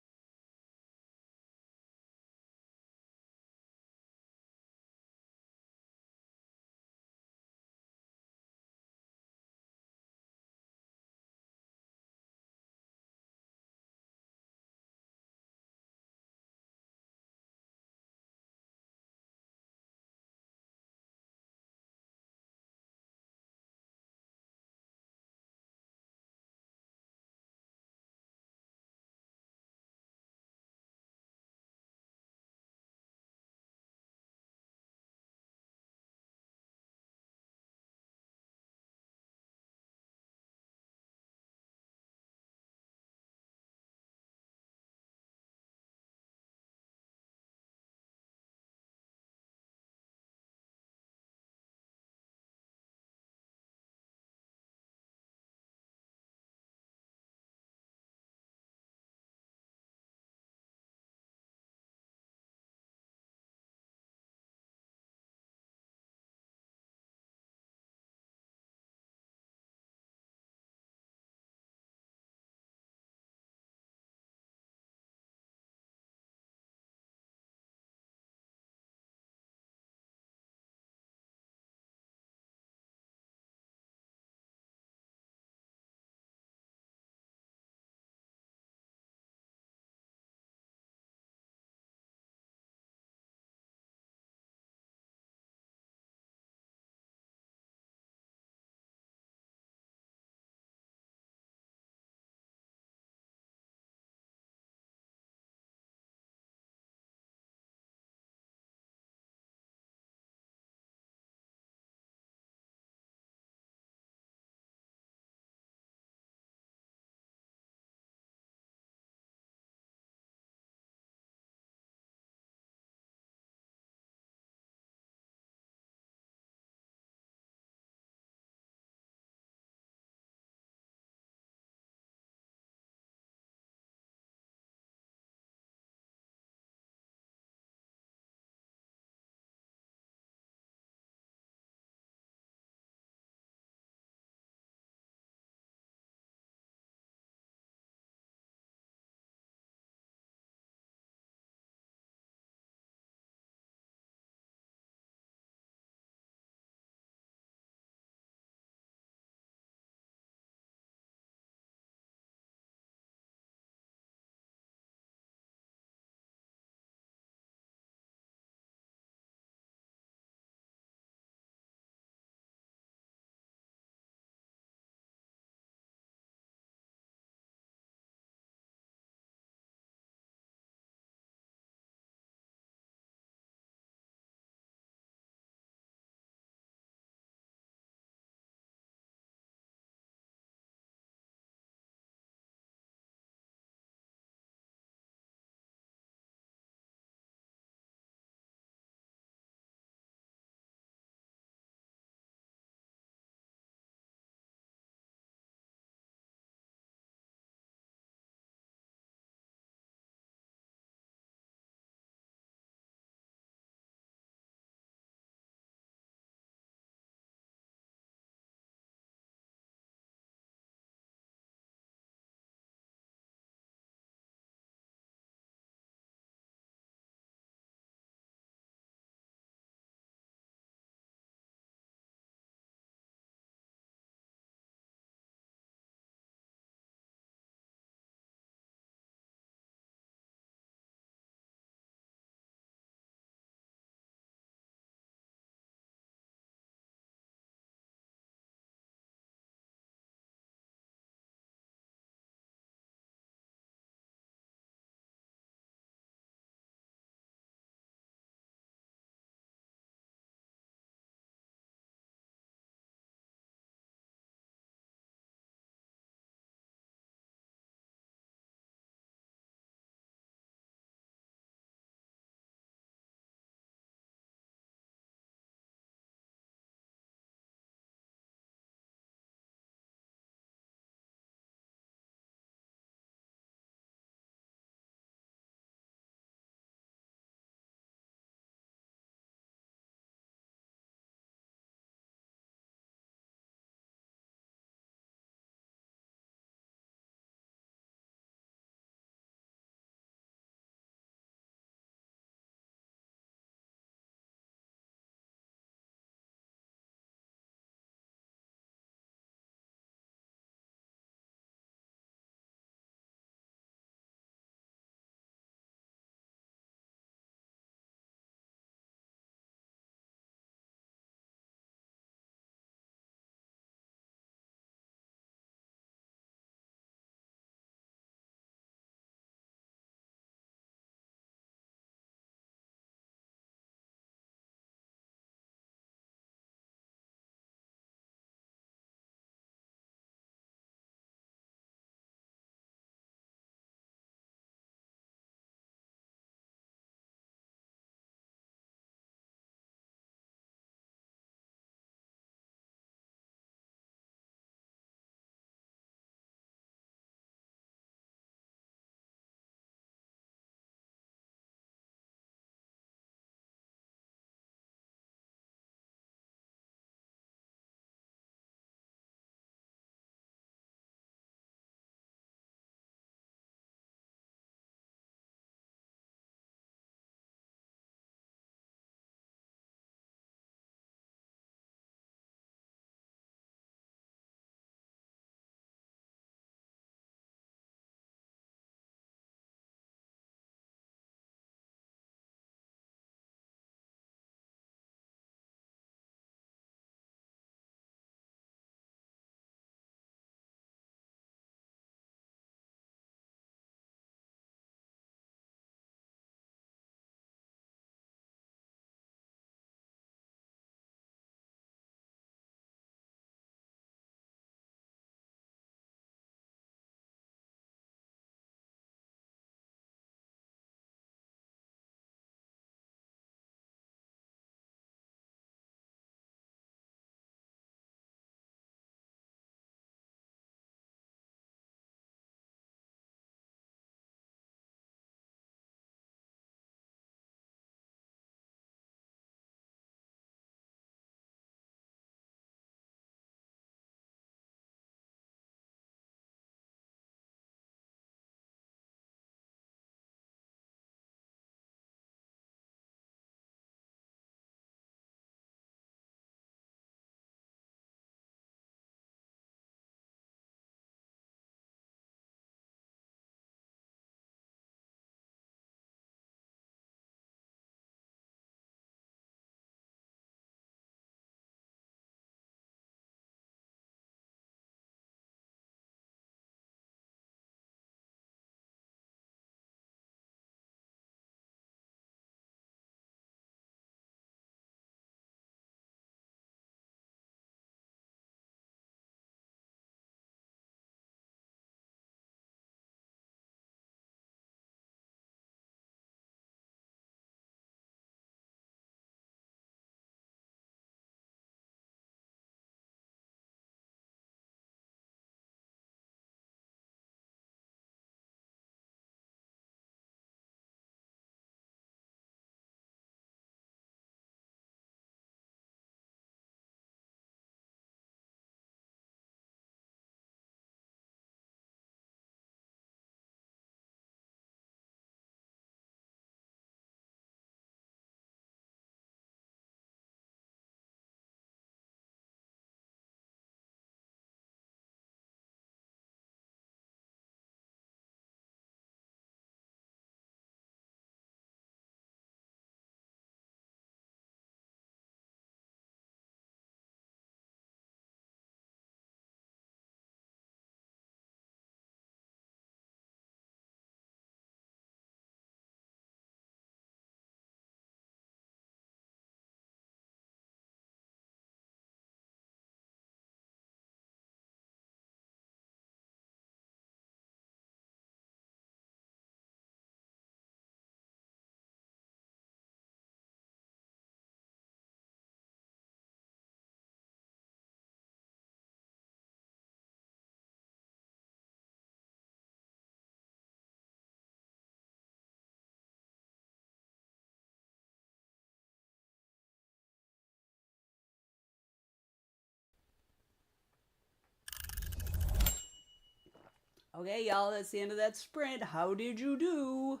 Okay, y'all, that's the end of that sprint. How did you do?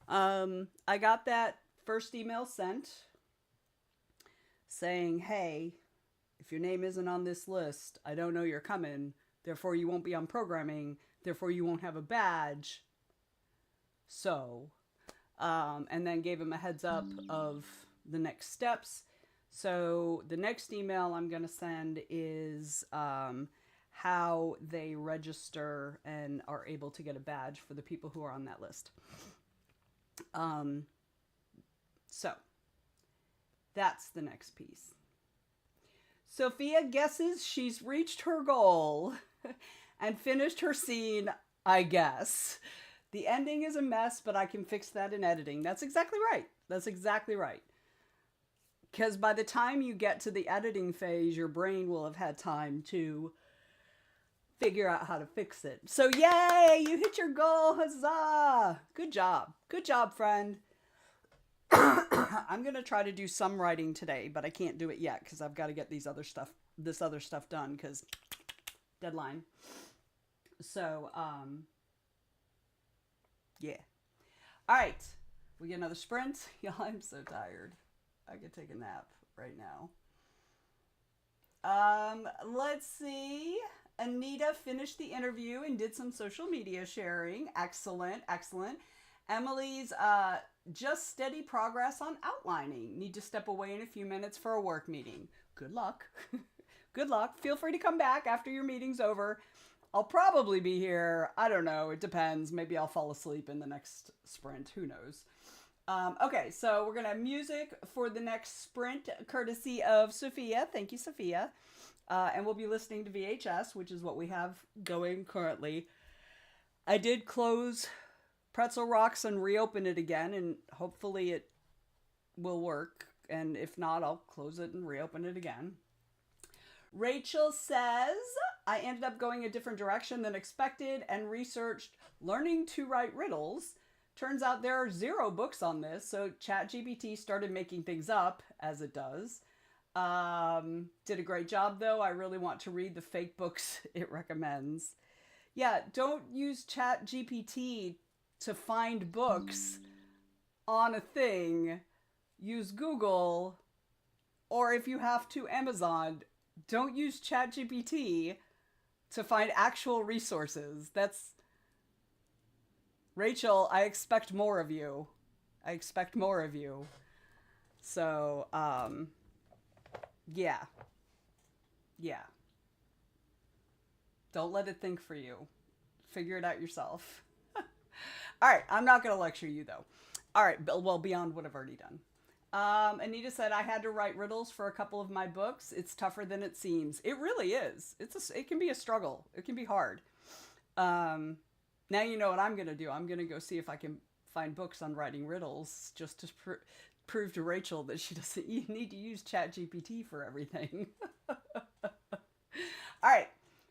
I got that first email sent saying, hey, if your name isn't on this list, I don't know you're coming. Therefore, you won't be on programming. Therefore, you won't have a badge. So, and then gave him a heads up of the next steps. So the next email I'm going to send is how they register and are able to get a badge for the people who are on that list. So that's the next piece. Sophia guesses she's reached her goal and finished her scene, I guess. The ending is a mess, but I can fix that in editing. That's exactly right. That's exactly right. Because by the time you get to the editing phase, your brain will have had time to figure out how to fix it. So yay, you hit your goal, huzzah! Good job. Good job, friend. I'm going to try to do some writing today, but I can't do it yet because I've got to get this other stuff done because deadline. So, yeah. All right. We get another sprint. Y'all, I'm so tired. I could take a nap right now. Let's see. Anita finished the interview and did some social media sharing. Excellent, excellent. Emily's just steady progress on outlining. Need to step away in a few minutes for a work meeting. Good luck. Good luck. Feel free to come back after your meeting's over. I'll probably be here. I don't know. It depends. Maybe I'll fall asleep in the next sprint. Who knows? Okay, so we're going to have music for the next sprint, courtesy of Sophia. Thank you, Sophia. And we'll be listening to VHS, which is what we have going currently. I did close Pretzel Rocks and reopen it again, and hopefully it will work. And if not, I'll close it and reopen it again. Rachel says, I ended up going a different direction than expected and researched learning to write riddles. Turns out there are 0 books on this, so ChatGPT started making things up, as it does. Did a great job, though. I really want to read the fake books it recommends. Yeah, don't use ChatGPT to find books on a thing. Use Google, or if you have to, Amazon. Don't use ChatGPT to find actual resources. That's... Rachel, I expect more of you. I expect more of you. So, yeah. Yeah. Don't let it think for you. Figure it out yourself. All right, I'm not going to lecture you, though. All right, well, beyond what I've already done. Anita said, I had to write riddles for a couple of my books. It's tougher than it seems. It really is. It can be a struggle. It can be hard. Now you know what I'm going to do. I'm going to go see if I can find books on writing riddles just to prove to Rachel that she doesn't need to use ChatGPT for everything. All right.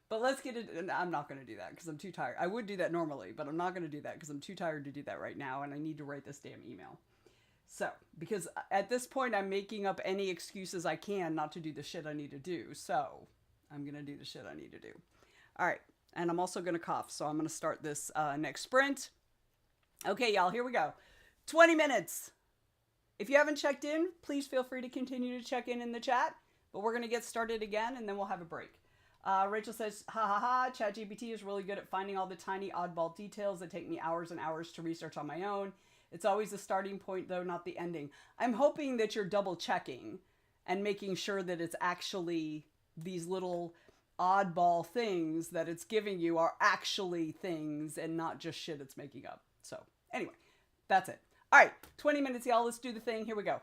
But let's get it. I'm not going to do that because I'm too tired. I would do that normally, but I'm not going to do that because I'm too tired to do that right now, and I need to write this damn email. So, because at this point, I'm making up any excuses I can not to do the shit I need to do. So, I'm going to do the shit I need to do. All right. And I'm also going to cough, so I'm going to start this next sprint. Okay, y'all, here we go. 20 minutes. If you haven't checked in, please feel free to continue to check in the chat. But we're going to get started again, and then we'll have a break. Rachel says, ha ha ha, ChatGPT is really good at finding all the tiny oddball details that take me hours and hours to research on my own. It's always the starting point, though, not the ending. I'm hoping that you're double checking and making sure that it's actually these little oddball things that it's giving you are actually things and not just shit it's making up. So anyway, that's it. All right, 20 minutes, y'all. Let's do the thing. Here we go.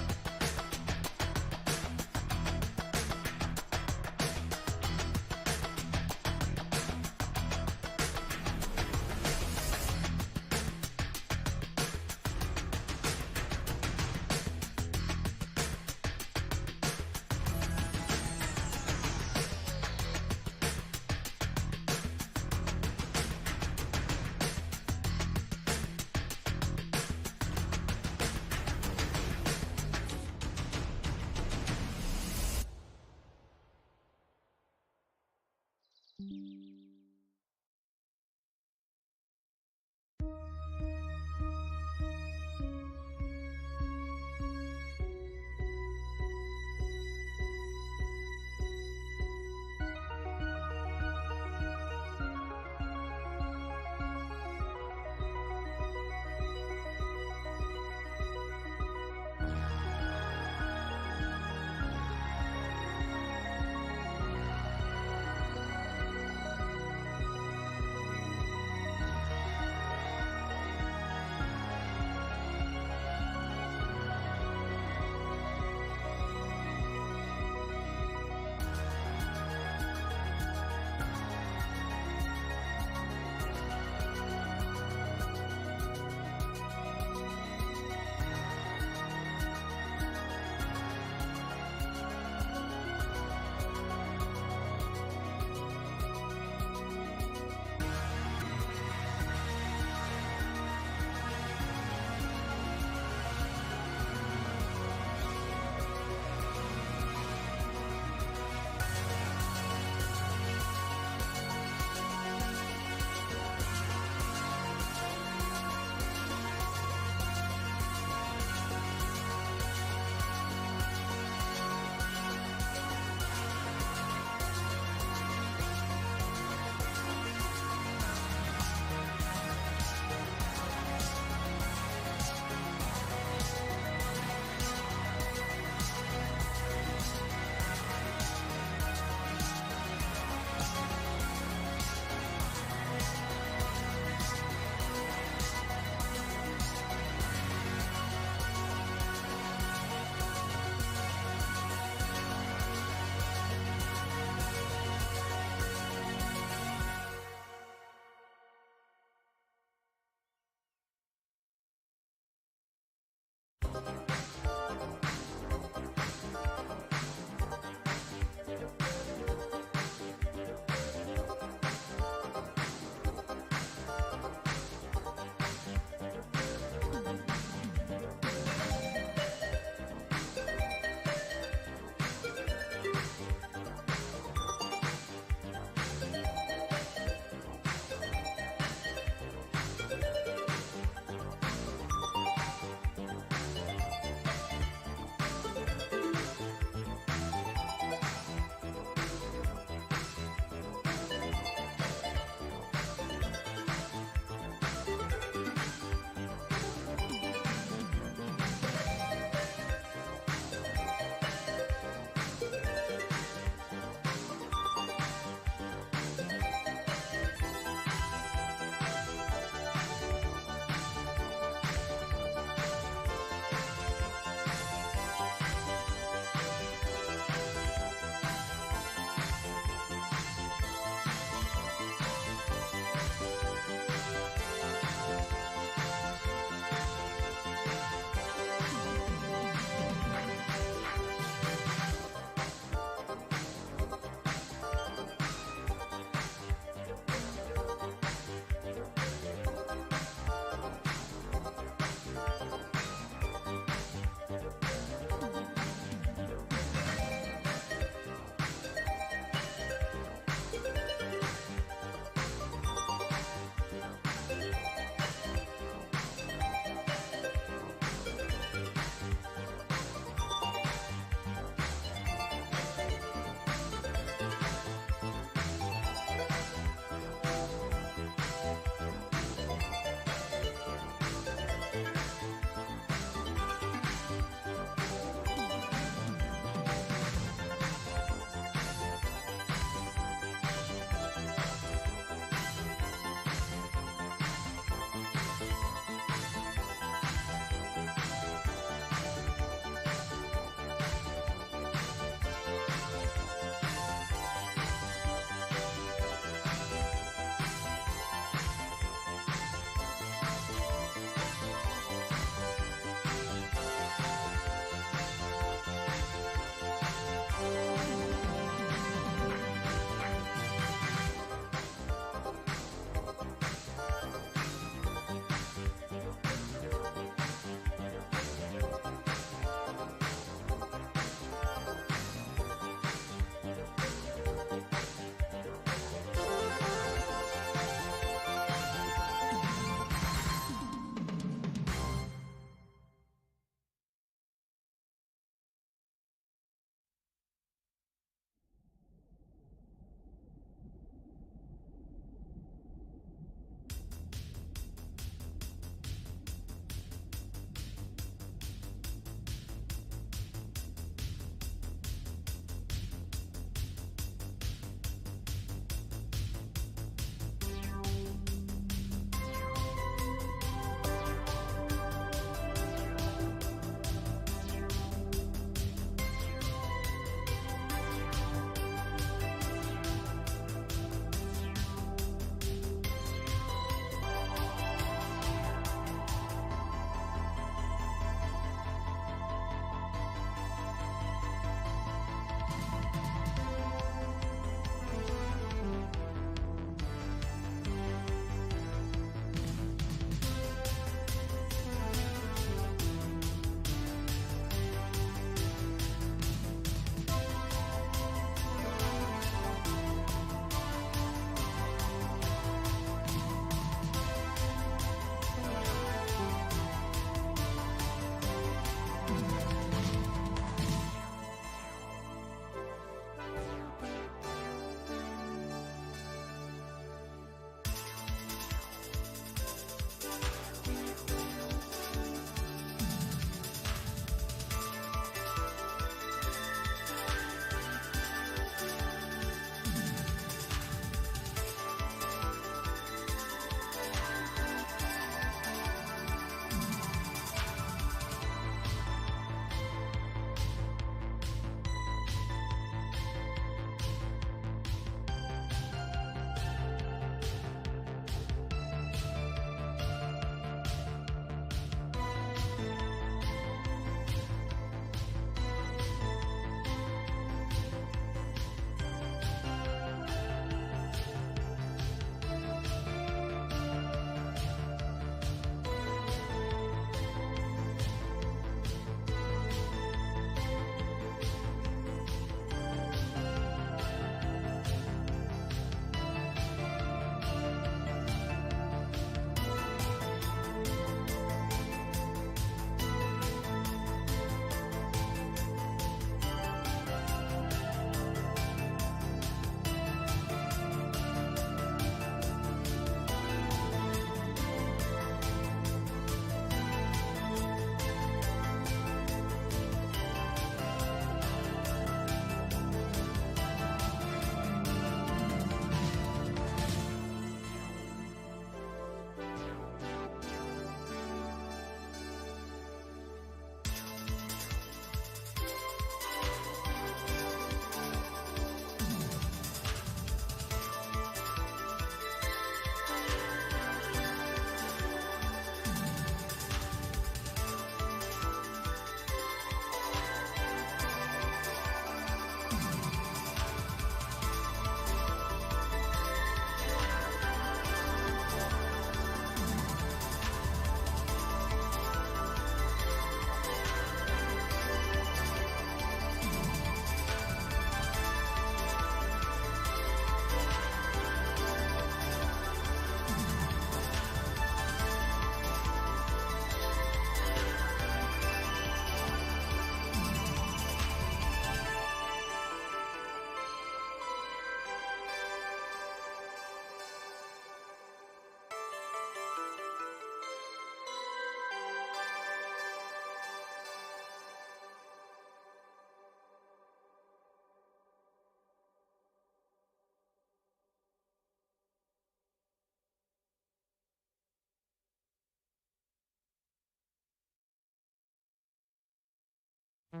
Oh,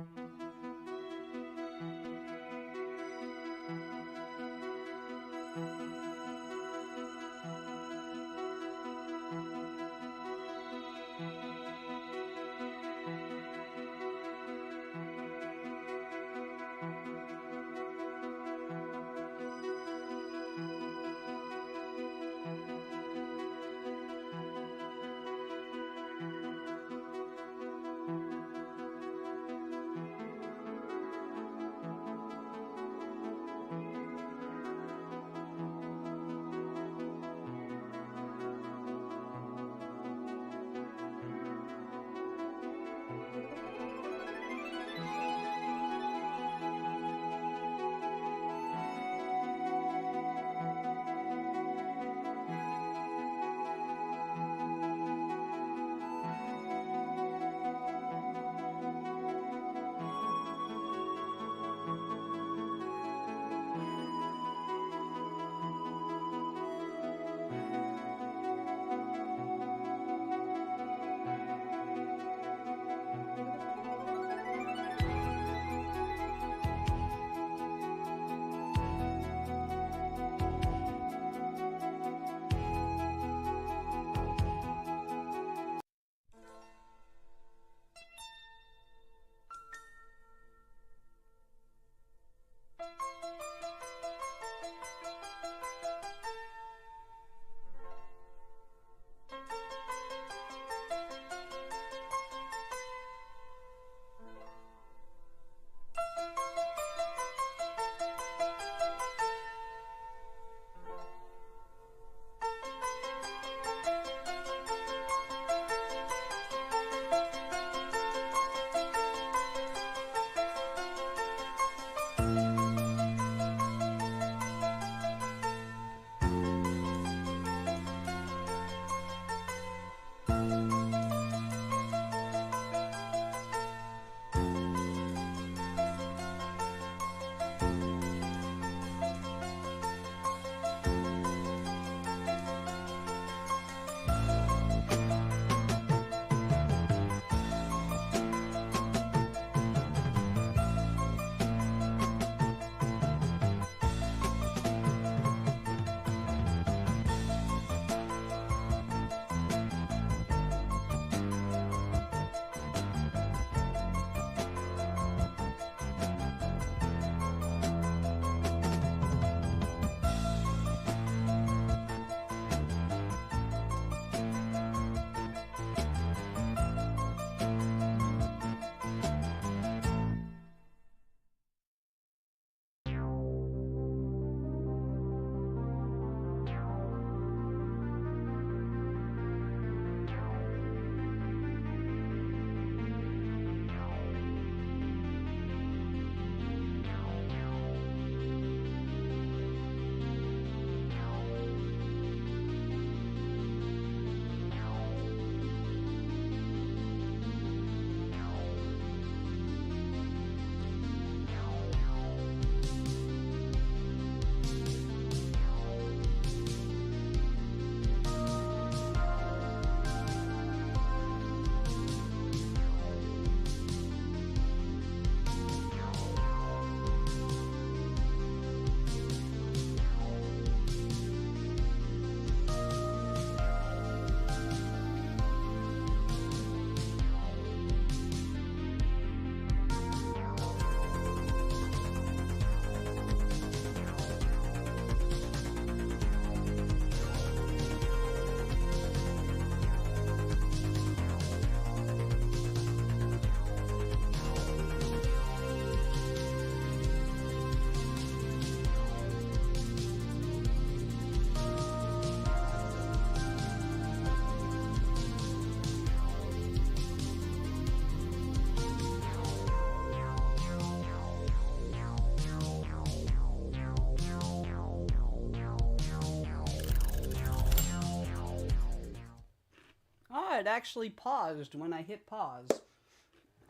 it actually paused when I hit pause.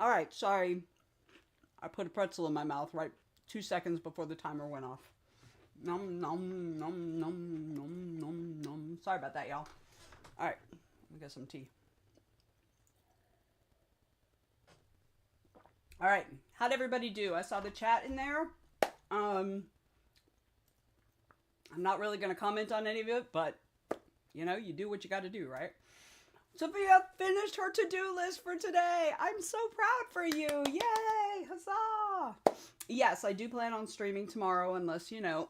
All right, sorry. I put a pretzel in my mouth right 2 seconds before the timer went off. Nom nom nom nom nom nom nom. Sorry about that, y'all. All right, we got some tea. All right. How'd everybody do? I saw the chat in there. I'm not really going to comment on any of it, but you know, you do what you got to do, right? Sophia finished her to-do list for today. I'm so proud for you. Yay! Huzzah! Yes, I do plan on streaming tomorrow unless, you know,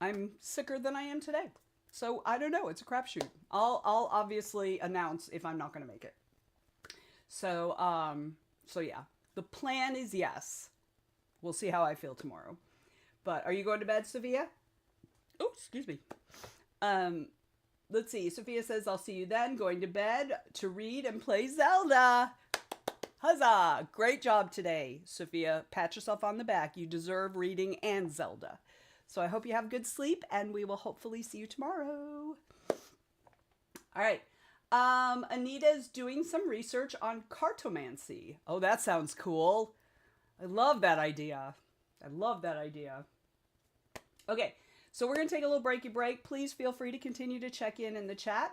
I'm sicker than I am today. So I don't know. It's a crapshoot. I'll obviously announce if I'm not going to make it. So yeah, the plan is yes. We'll see how I feel tomorrow. But are you going to bed, Sophia? Oh, excuse me. Let's see. Sophia says, I'll see you then. Going to bed to read and play Zelda. Huzzah! Great job today, Sophia. Pat yourself on the back. You deserve reading and Zelda. So I hope you have good sleep, and we will hopefully see you tomorrow. All right. Anita's doing some research on cartomancy. Oh, that sounds cool. I love that idea. I love that idea. Okay, so we're going to take a little breaky break. Please feel free to continue to check in the chat.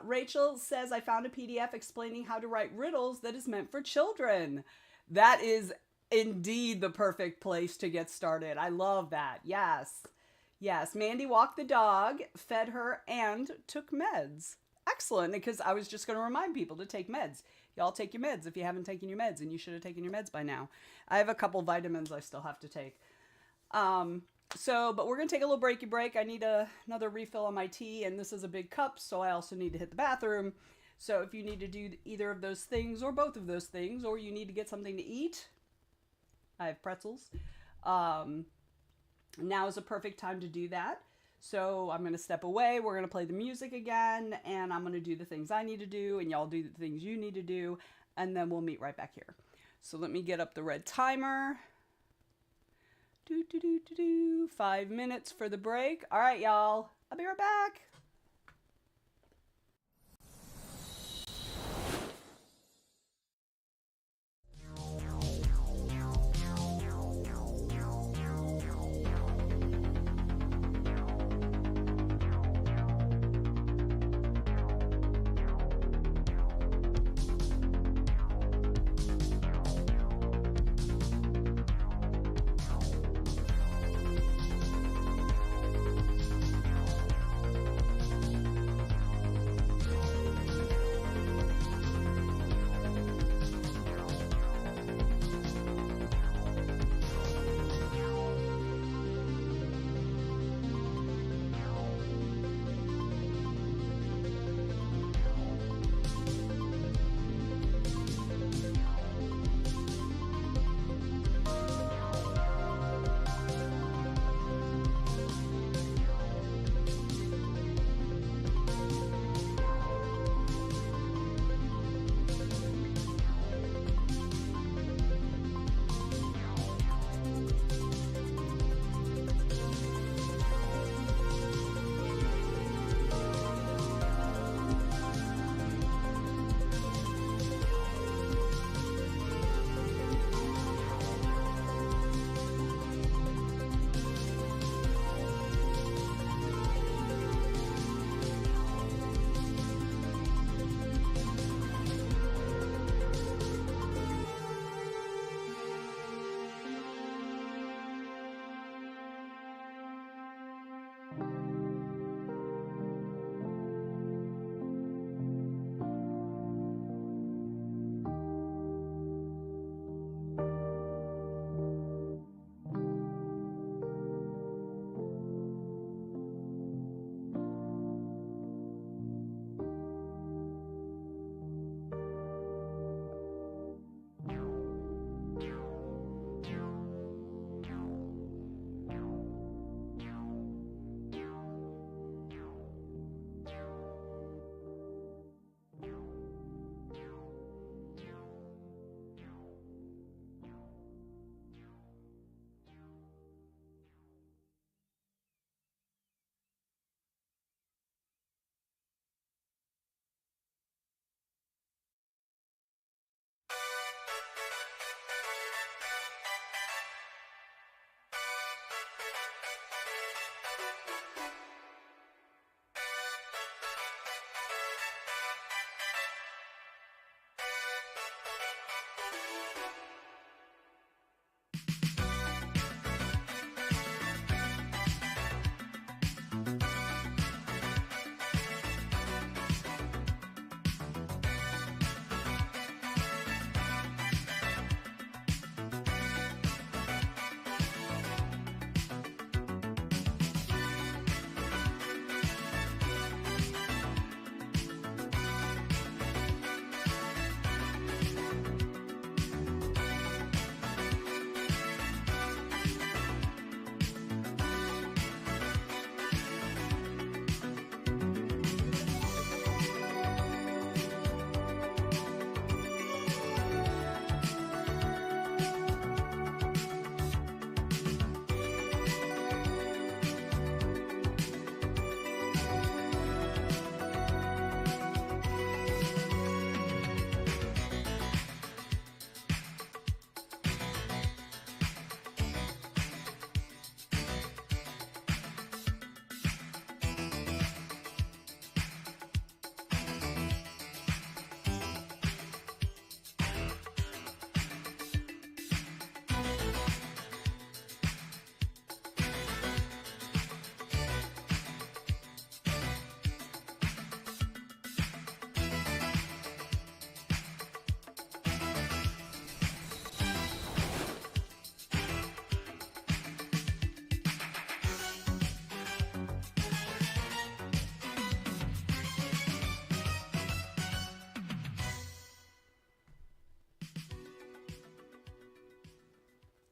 Rachel says, I found a PDF explaining how to write riddles that is meant for children. That is indeed the perfect place to get started. I love that. Yes. Yes. Mandy walked the dog, fed her, and took meds. Excellent, because I was just going to remind people to take meds. Y'all take your meds if you haven't taken your meds, and you should have taken your meds by now. I have a couple vitamins I still have to take. But we're going to take a little breaky break. I need another refill on my tea, and this is a big cup, so I also need to hit the bathroom. So if you need to do either of those things, or both of those things, or you need to get something to eat, I have pretzels. Now is a perfect time to do that. So I'm going to step away. We're going to play the music again, and I'm going to do the things I need to do, and y'all do the things you need to do, and then we'll meet right back here. So let me get up the red timer. 5 minutes for the break. All right, y'all. I'll be right back.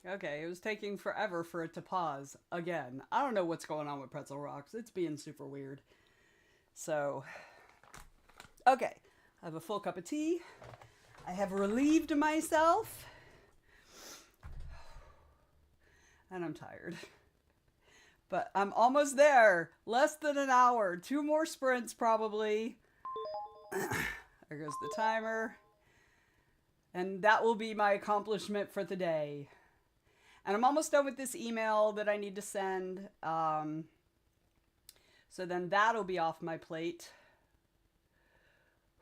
Okay, it was taking forever for it to pause again. I don't know what's going on with Pretzel Rocks. It's being super weird. So, okay, I have a full cup of tea. I have relieved myself. And I'm tired. But I'm almost there. Less than an hour. 2 more sprints probably. There goes the timer. And that will be my accomplishment for the day. And I'm almost done with this email that I need to send. So then that'll be off my plate.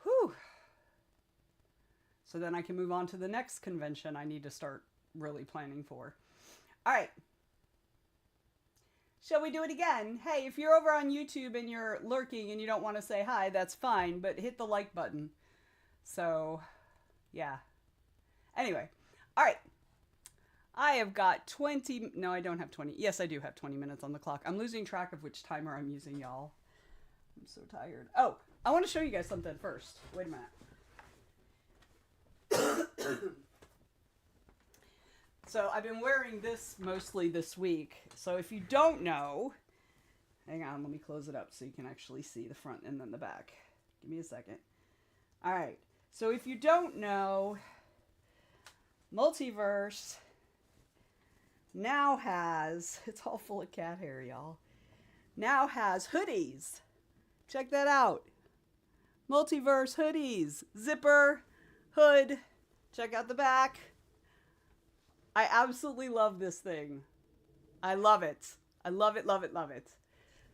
Whew. So then I can move on to the next convention I need to start really planning for. All right. Shall we do it again? Hey, if you're over on YouTube and you're lurking and you don't want to say hi, that's fine, but hit the like button. So, yeah. Anyway, all right. I have got 20, no, I don't have 20. Yes, I do have 20 minutes on the clock. I'm losing track of which timer I'm using, y'all. I'm so tired. Oh, I want to show you guys something first. Wait a minute. So I've been wearing this mostly this week. So if you don't know, hang on, let me close it up so you can actually see the front and then the back. Give me a second. All right. So if you don't know, Multiverse now has, it's all full of cat hair, y'all, now has hoodies. Check that out. Multiverse hoodies. Zipper, hood. Check out the back. I absolutely love this thing. I love it. I love it, love it, love it.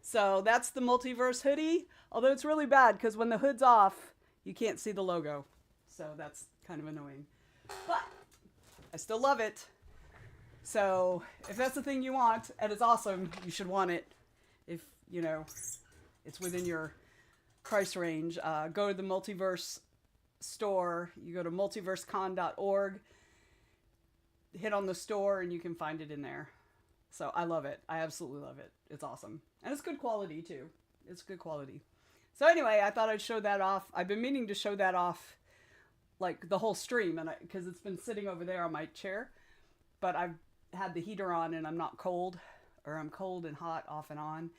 So that's the Multiverse hoodie. Although it's really bad because when the hood's off, you can't see the logo. So that's kind of annoying. But I still love it. So if that's the thing you want, and it's awesome, you should want it. If, you know, it's within your price range. Go to the Multiverse store. You go to multiversecon.org. Hit on the store and you can find it in there. So I love it. I absolutely love it. It's awesome. And it's good quality too. It's good quality. So anyway, I thought I'd show that off. I've been meaning to show that off like the whole stream, and because it's been sitting over there on my chair. But I've had the heater on and I'm not cold, or I'm cold and hot off and on.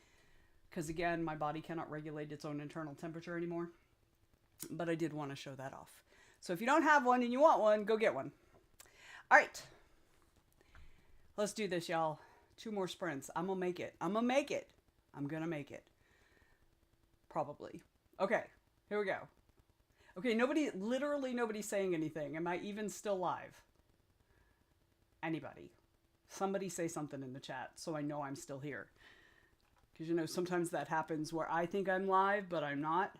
Because again, my body cannot regulate its own internal temperature anymore. But I did want to show that off. So if you don't have one and you want one, go get one. All right. Let's do this, y'all. 2 more sprints. I'm going to make it. I'm going to make it. I'm going to make it. Probably. Okay. Here we go. Okay, literally nobody's saying anything. Am I even still live? Anybody? Somebody say something in the chat so I know I'm still here. Because, you know, sometimes that happens where I think I'm live, but I'm not.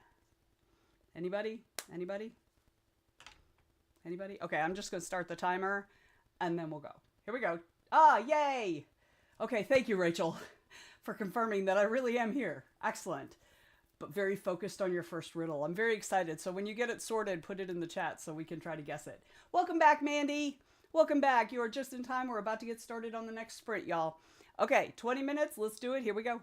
Anybody? Anybody? Anybody? Okay, I'm just going to start the timer, and then we'll go. Here we go. Ah, yay! Okay, thank you, Rachel, for confirming that I really am here. Excellent. But very focused on your first riddle. I'm very excited. So when you get it sorted, put it in the chat so we can try to guess it. Welcome back, Mandy. Welcome back. You are just in time. We're about to get started on the next sprint, y'all. Okay, 20 minutes. Let's do it. Here we go.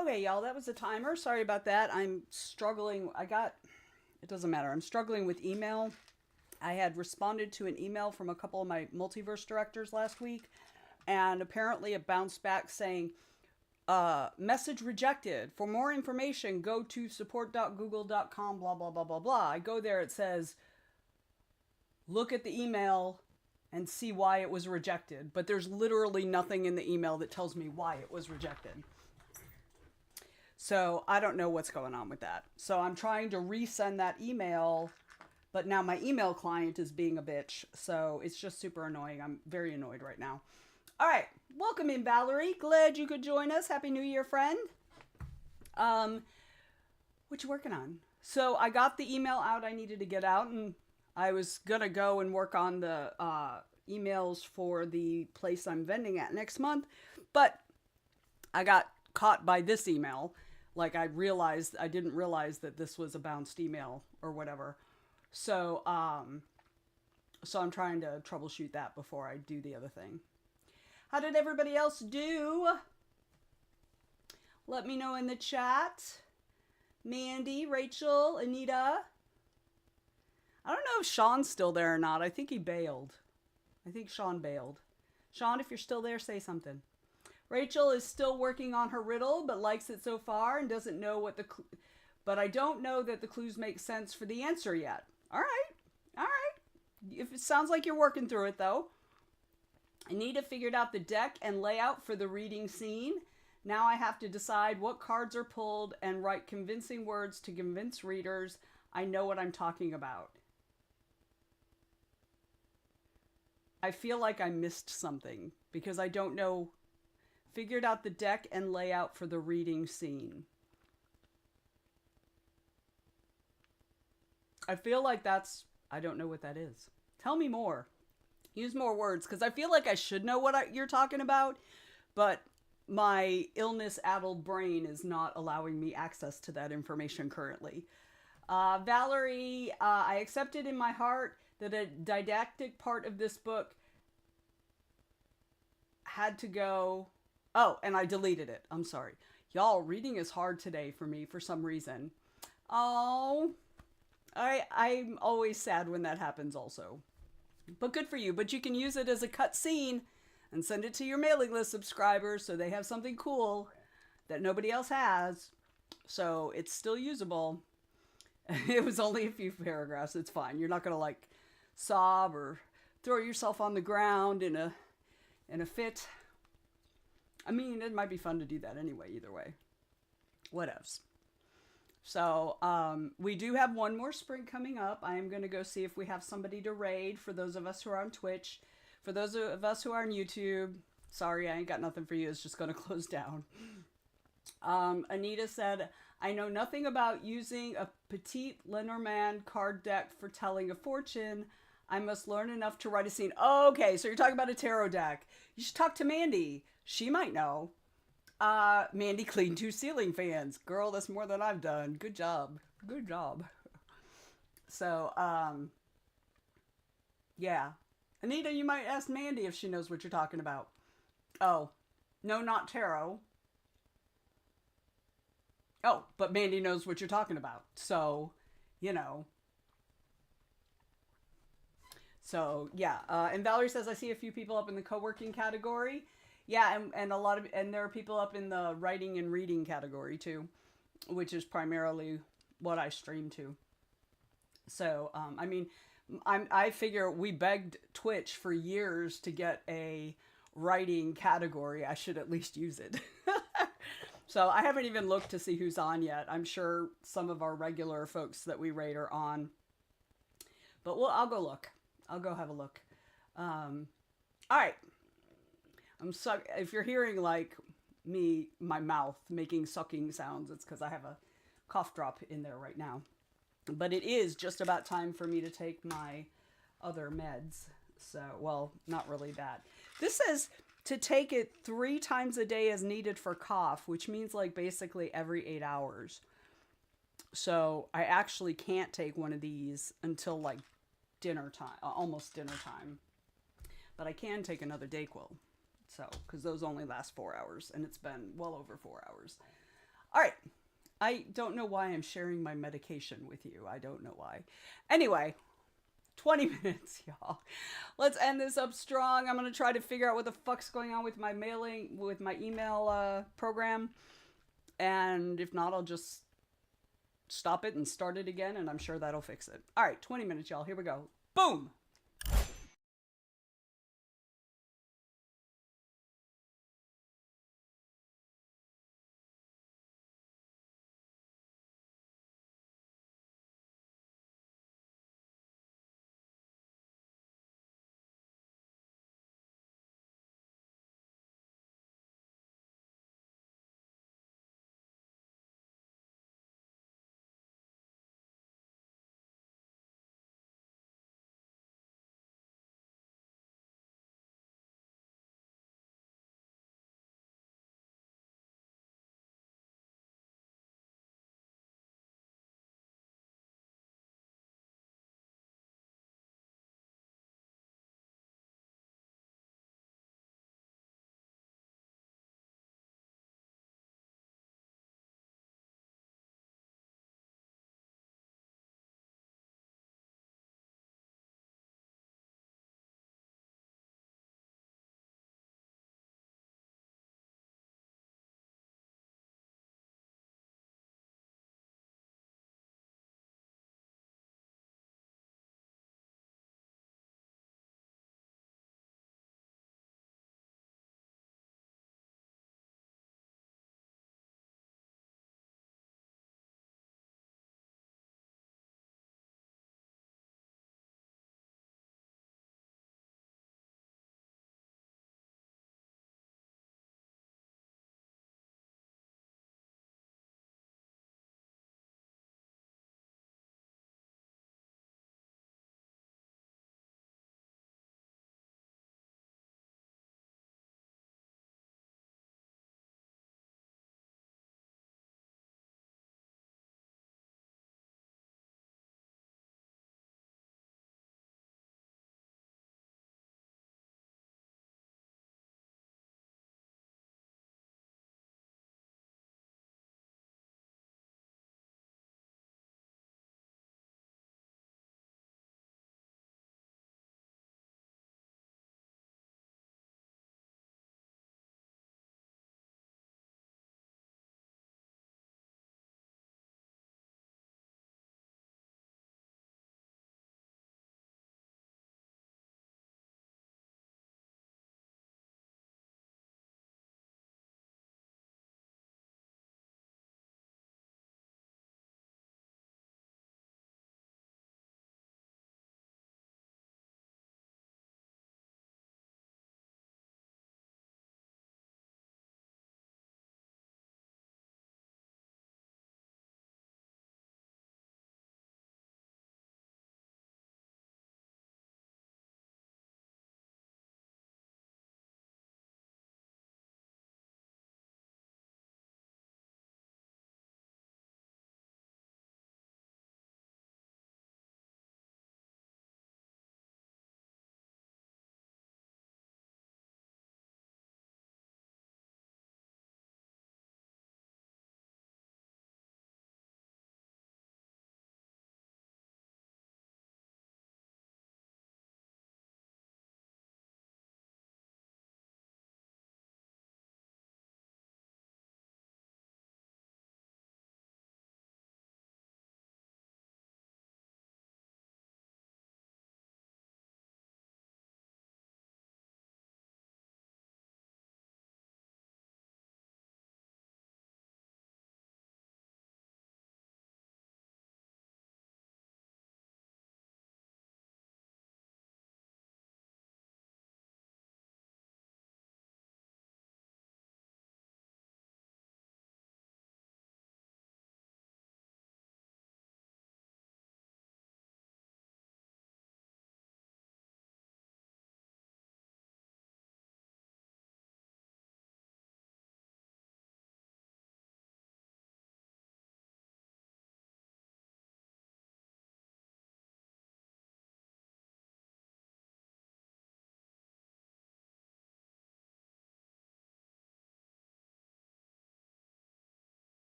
Okay, y'all, that was the timer. Sorry about that. I'm struggling. It doesn't matter. I'm struggling with email. I had responded to an email from a couple of my multiverse directors last week, and apparently it bounced back saying, message rejected. For more information, go to support.google.com, blah, blah, blah, blah, blah. I go there, it says, look at the email and see why it was rejected. But there's literally nothing in the email that tells me why it was rejected. So I don't know what's going on with that. So I'm trying to resend that email, but now my email client is being a bitch. So it's just super annoying. I'm very annoyed right now. All right. Welcome in, Valerie. Glad you could join us. Happy New Year, friend. What you working on? So I got the email out I needed to get out, and I was going to go and work on the emails for the place I'm vending at next month. But I got caught by this email. Like I didn't realize that this was a bounced email or whatever. So I'm trying to troubleshoot that before I do the other thing. How did everybody else do? Let me know in the chat. Mandy, Rachel, Anita. I don't know if Sean's still there or not. I think he bailed. I think Sean bailed. Sean, if you're still there, say something. Rachel is still working on her riddle, but likes it so far and doesn't know what but I don't know that the clues make sense for the answer yet. All right. If it sounds like you're working through it, though. Anita figured out the deck and layout for the reading scene. Now I have to decide what cards are pulled and write convincing words to convince readers I know what I'm talking about. I feel like I missed something because I don't know. Figured out the deck and layout for the reading scene. I feel like I don't know what that is. Tell me more. Use more words, because I feel like I should know what you're talking about, but my illness-addled brain is not allowing me access to that information currently. Valerie, I accepted in my heart that a didactic part of this book had to go... Oh, and I deleted it. I'm sorry. Y'all, reading is hard today for me for some reason. Oh, I'm always sad when that happens also. But good for you. But you can use it as a cut scene and send it to your mailing list subscribers so they have something cool that nobody else has. So it's still usable. It was only a few paragraphs. It's fine. You're not going to like sob or throw yourself on the ground in a fit. I mean, it might be fun to do that anyway, either way. Whatevs. So, we do have one more sprint coming up. I am going to go see if we have somebody to raid for those of us who are on Twitch. For those of us who are on YouTube, sorry, I ain't got nothing for you. It's just going to close down. Anita said, I know nothing about using a Petit Lenormand card deck for telling a fortune. I must learn enough to write a scene. Oh, okay, so you're talking about a tarot deck. You should talk to Mandy. She might know. Mandy cleaned 2 ceiling fans. Girl, that's more than I've done. Good job. Good job. So, yeah. Anita, you might ask Mandy if she knows what you're talking about. Oh, no, not tarot. Oh, but Mandy knows what you're talking about. So, you know. So, yeah. And Valerie says, I see a few people up in the co-working category. Yeah, and and there are people up in the writing and reading category too, which is primarily what I stream to. So, I mean, I figure we begged Twitch for years to get a writing category. I should at least use it. So I haven't even looked to see who's on yet. I'm sure some of our regular folks that we rate are on, but I'll go look. I'll go have a look. All right. If you're hearing like my mouth making sucking sounds, it's because I have a cough drop in there right now. But it is just about time for me to take my other meds. So, well, not really that. This says to take it 3 times a day as needed for cough, which means like basically every 8 hours. So I actually can't take one of these until like dinner time, almost dinner time. But I can take another Dayquil. So, because those only last 4 hours, and it's been well over 4 hours. All right. I don't know why I'm sharing my medication with you. I don't know why. Anyway, 20 minutes, y'all. Let's end this up strong. I'm going to try to figure out what the fuck's going on with my mailing, with my email program. And if not, I'll just stop it and start it again, and I'm sure that'll fix it. All right, 20 minutes, y'all. Here we go. Boom!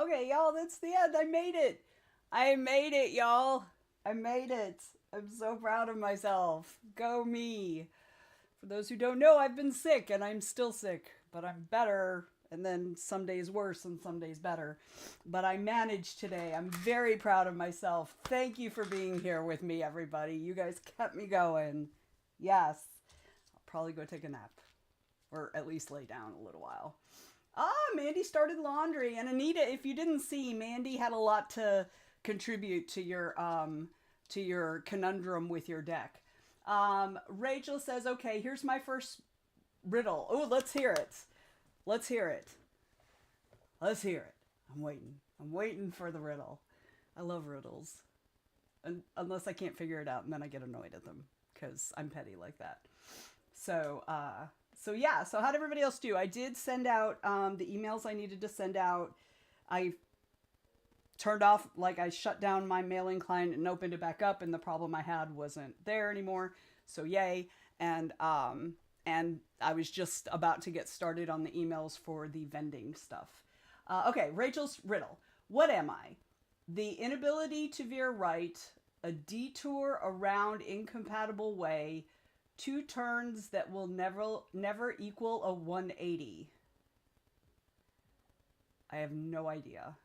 Okay, y'all, that's the end. I made it. I made it, y'all. I made it. I'm so proud of myself. Go me. For those who don't know, I've been sick and I'm still sick, but I'm better. And then some days worse and some days better. But I managed today. I'm very proud of myself. Thank you for being here with me, everybody. You guys kept me going. Yes. I'll probably go take a nap. Or at least lay down a little while. Mandy started laundry. And Anita, if you didn't see, Mandy had a lot to contribute to your conundrum with your deck. Rachel says, okay, here's my first riddle. Oh, let's hear it. Let's hear it. Let's hear it. I'm waiting. I'm waiting for the riddle. I love riddles. Unless I can't figure it out, and then I get annoyed at them because I'm petty like that. So yeah. So how'd everybody else do? I did send out the emails I needed to send out. I turned off, like I shut down my mailing client and opened it back up, and the problem I had wasn't there anymore. So yay. And I was just about to get started on the emails for the vending stuff. Okay, Rachel's riddle. What am I? The inability to veer right, a detour around incompatible way, two turns that will never equal a 180. I have no idea.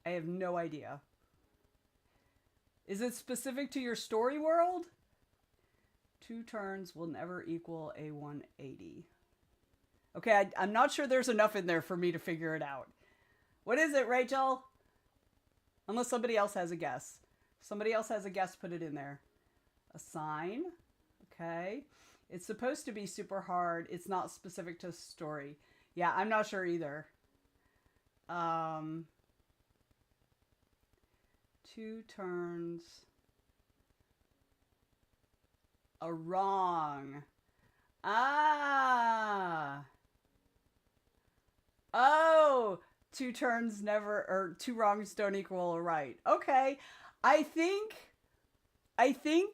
I have no idea. Is it specific to your story world? Two turns will never equal a 180. Okay, I'm not sure there's enough in there for me to figure it out. What is it, Rachel? Unless somebody else has a guess. If somebody else has a guess, put it in there. A sign. Okay. It's supposed to be super hard. It's not specific to story. Yeah, I'm not sure either. Two turns. A wrong. Ah. Oh, two turns never, or two wrongs don't equal a right. Okay. I think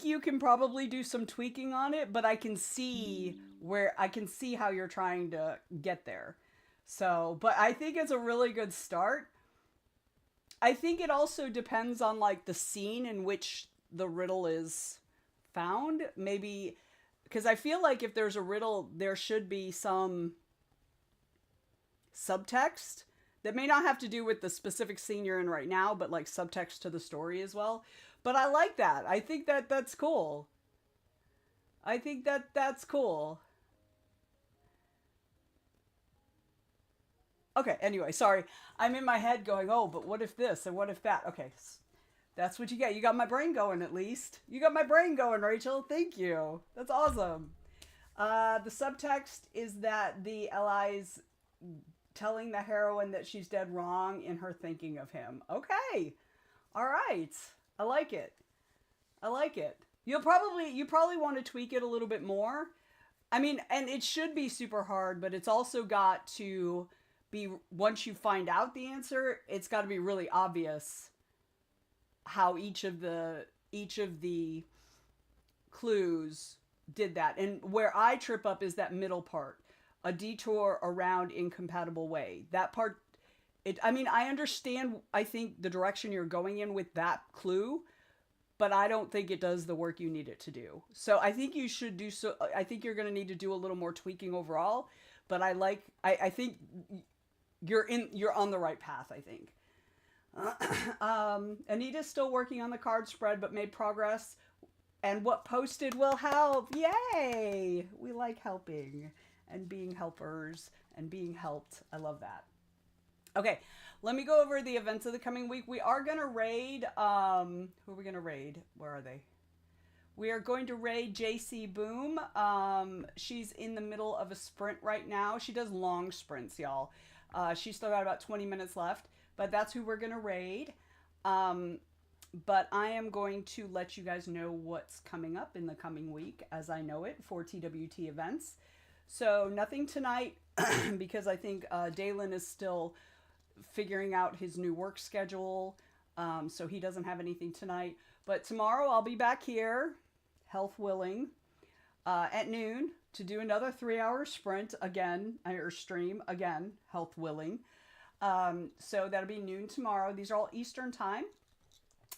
you can probably do some tweaking on it, but I can see how you're trying to get there. So, but I think it's a really good start. I think it also depends on like the scene in which the riddle is found. Maybe because I feel like if there's a riddle, there should be some subtext that may not have to do with the specific scene you're in right now, but like subtext to the story as well. But I like that. I think that's cool. I think that's cool. Okay, anyway, sorry. I'm in my head going, oh, but what if this and what if that? Okay, that's what you get. You got my brain going at least. You got my brain going, Rachel. Thank you. That's awesome. The subtext is that the Li's telling the heroine that she's dead wrong in her thinking of him. Okay. All right. I like it. I like it. You probably want to tweak it a little bit more. I mean, and it should be super hard, but it's also got to be, once you find out the answer, it's got to be really obvious how each of the clues did that. And where I trip up is that middle part, a detour around incompatible way. That part, I understand, I think the direction you're going in with that clue, but I don't think it does the work you need it to do. So I think you should do so. I think you're going to need to do a little more tweaking overall, but I think you're on the right path, I think. Anita's still working on the card spread, but made progress. And what posted will help. Yay! We like helping and being helpers and being helped. I love that. Okay, let me go over the events of the coming week. We are going to raid, who are we going to raid? Where are they? We are going to raid JC Boom. She's in the middle of a sprint right now. She does long sprints, y'all. She's still got about 20 minutes left, but that's who we're going to raid. But I am going to let you guys know what's coming up in the coming week as I know it for TWT events. So nothing tonight because I think Dalen is still figuring out his new work schedule. So he doesn't have anything tonight. But tomorrow I'll be back here, health willing, at noon to do another 3-hour sprint again, or stream again, health willing. So that'll be noon tomorrow. These are all Eastern time.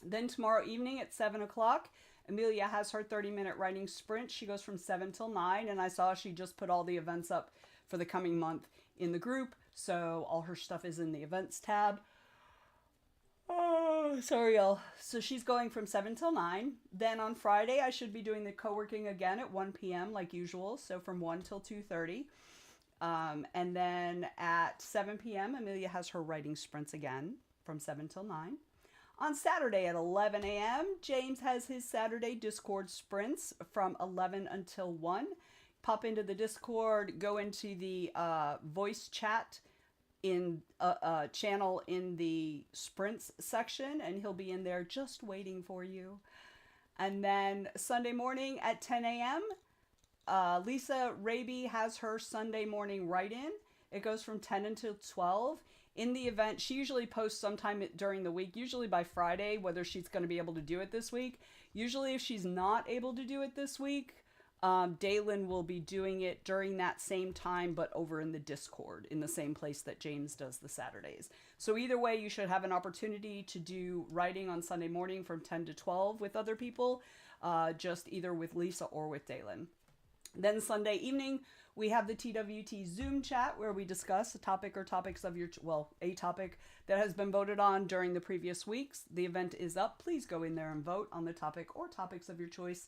Then tomorrow evening at 7 o'clock, Amelia has her 30-minute writing sprint. She goes from 7 till 9, and I saw she just put all the events up for the coming month in the group. So all her stuff is in the events tab. Oh, sorry, y'all. So she's going from 7 till 9. Then on Friday, I should be doing the co-working again at 1 p.m. like usual. So from 1 till 2:30. And then at 7 p.m., Amelia has her writing sprints again from 7 till 9. On Saturday at 11 a.m., James has his Saturday Discord sprints from 11 until 1. Pop into the Discord, go into the voice chat in channel in the sprints section, and he'll be in there just waiting for you. And then Sunday morning at 10 a.m., Lisa Raby has her Sunday morning write-in. It goes from 10 until 12. In the event, she usually posts sometime during the week, usually by Friday, whether she's going to be able to do it this week. Usually if she's not able to do it this week, Daylin will be doing it during that same time, but over in the Discord, in the same place that James does the Saturdays. So either way, you should have an opportunity to do writing on Sunday morning from 10 to 12 with other people, just either with Lisa or with Daylin. Then Sunday evening, we have the TWT Zoom chat where we discuss a topic or topics of your, a topic that has been voted on during the previous weeks. The event is up. Please go in there and vote on the topic or topics of your choice.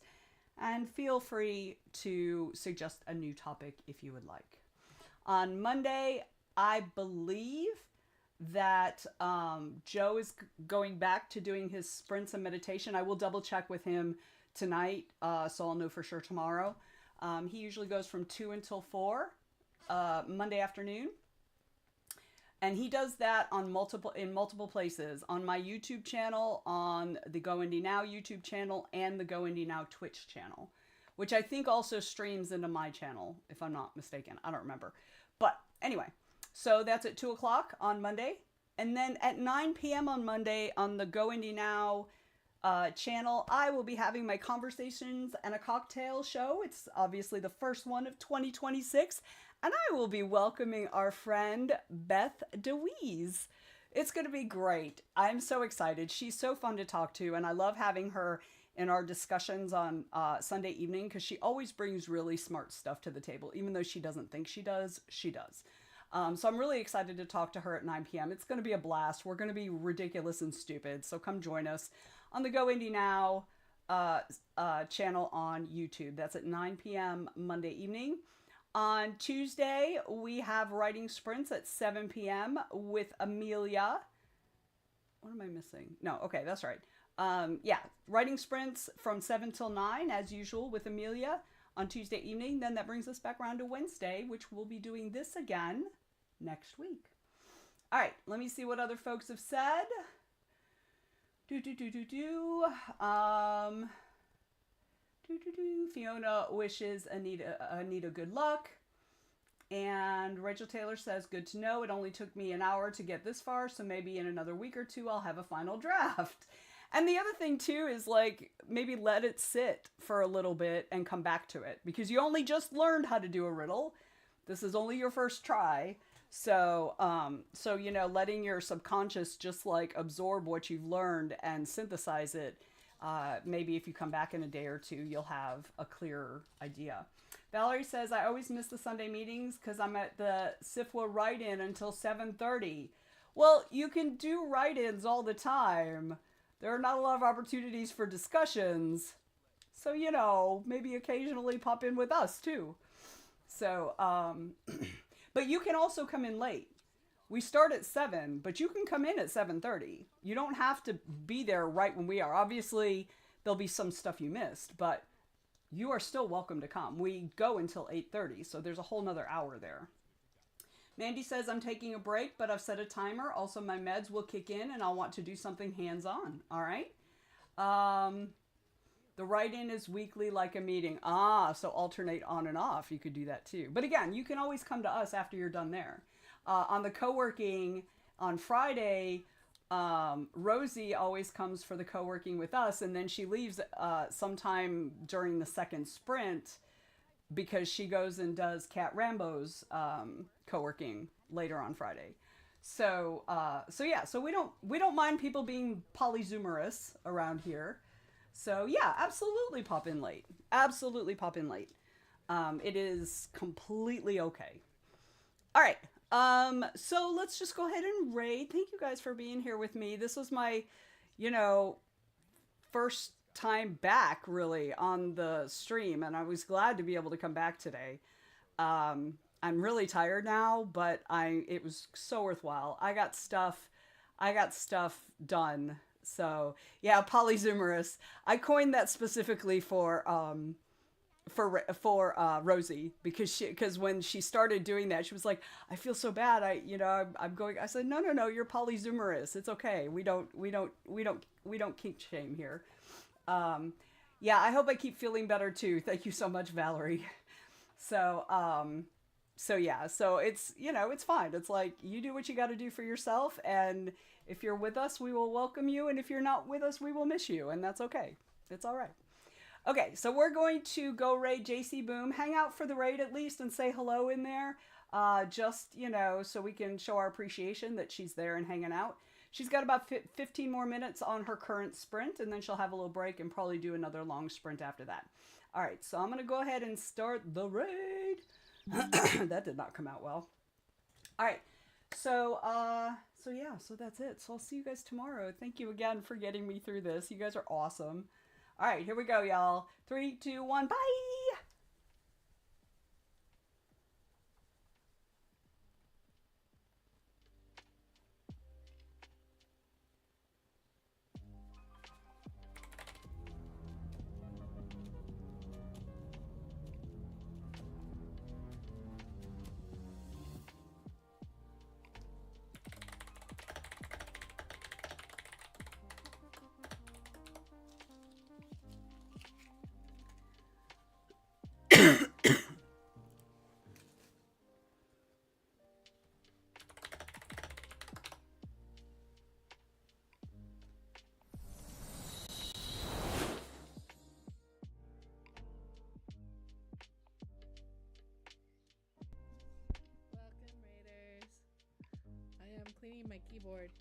And feel free to suggest a new topic if you would like. On Monday, I believe that Joe is going back to doing his sprints and meditation. I will double check with him tonight, so I'll know for sure tomorrow. He usually goes from 2 until 4 Monday afternoon. And he does that on multiple places. On my YouTube channel, on the Go Indie Now YouTube channel, and the Go Indie Now Twitch channel. Which I think also streams into my channel, if I'm not mistaken. I don't remember. But anyway, so that's at 2 o'clock on Monday. And then at 9 p.m. on Monday on the Go Indie Now channel, I will be having my conversations and a cocktail show. It's obviously the first one of 2026, and I will be welcoming our friend Beth DeWeese. It's going to be great. I'm so excited. She's so fun to talk to, and I love having her in our discussions on Sunday evening because she always brings really smart stuff to the table. Even though she doesn't think she does, she does. So I'm really excited to talk to her at 9 p.m. It's going to be a blast. We're going to be ridiculous and stupid, so come join us on the Go Indie Now channel on YouTube. That's at 9 p.m. Monday evening. On Tuesday, we have writing sprints at 7 p.m. with Amelia. What am I missing? No, okay, that's right. Yeah, writing sprints from 7 till 9, as usual, with Amelia on Tuesday evening. Then that brings us back around to Wednesday, which we'll be doing this again next week. All right, let me see what other folks have said. Fiona wishes Anita good luck. And Rachel Taylor says, good to know. It only took me an hour to get this far, so maybe in another week or two I'll have a final draft. And the other thing too is like maybe let it sit for a little bit and come back to it, because you only just learned how to do a riddle. This is only your first try. So, you know, letting your subconscious just like absorb what you've learned and synthesize it. Maybe if you come back in a day or two, you'll have a clearer idea. Valerie says, I always miss the Sunday meetings because I'm at the SIFWA write-in until 7:30. Well, you can do write-ins all the time. There are not a lot of opportunities for discussions. So, you know, maybe occasionally pop in with us too. So, but you can also come in late. We start at 7, but you can come in at 7:30. You don't have to be there right when we are. Obviously, there'll be some stuff you missed, but you are still welcome to come. We go until 8:30, so there's a whole nother hour there. Mandy says, I'm taking a break, but I've set a timer. Also, my meds will kick in, and I'll want to do something hands-on. All right? The write-in is weekly like a meeting. So alternate on and off. You could do that too. But again, you can always come to us after you're done there. On the co-working on Friday, Rosie always comes for the co-working with us, and then she leaves sometime during the second sprint because she goes and does Cat Rambo's co-working later on Friday. So yeah, so we don't mind people being polyzoomerous around here. So yeah, absolutely pop in late. Absolutely pop in late. It is completely okay. All right. So let's just go ahead and raid. Thank you guys for being here with me. This was my, you know, first time back really on the stream, and I was glad to be able to come back today. I'm really tired now, but I it was so worthwhile. I got stuff done. So yeah, polysoumerous. I coined that specifically for Rosie, because when she started doing that, she was like, "I feel so bad. I'm going." I said, "No, you're polysoumerous. It's okay. We don't kink shame here." Um, yeah, I hope I keep feeling better too. Thank you so much, Valerie. So, yeah, so it's fine. It's like you do what you got to do for yourself, and if you're with us, we will welcome you, and if you're not with us, we will miss you, and that's okay. It's all right. Okay, so we're going to go raid JC Boom. Hang out for the raid at least and say hello in there. Just, so we can show our appreciation that she's there and hanging out. She's got about 15 more minutes on her current sprint, and then she'll have a little break and probably do another long sprint after that. All right, so I'm going to go ahead and start the raid. That did not come out well. All right, so yeah, so that's it. So I'll see you guys tomorrow. Thank you again for getting me through this. You guys are awesome. All right, here we go, y'all. 3, 2, 1, bye! Welcome, Raiders. I am cleaning my keyboard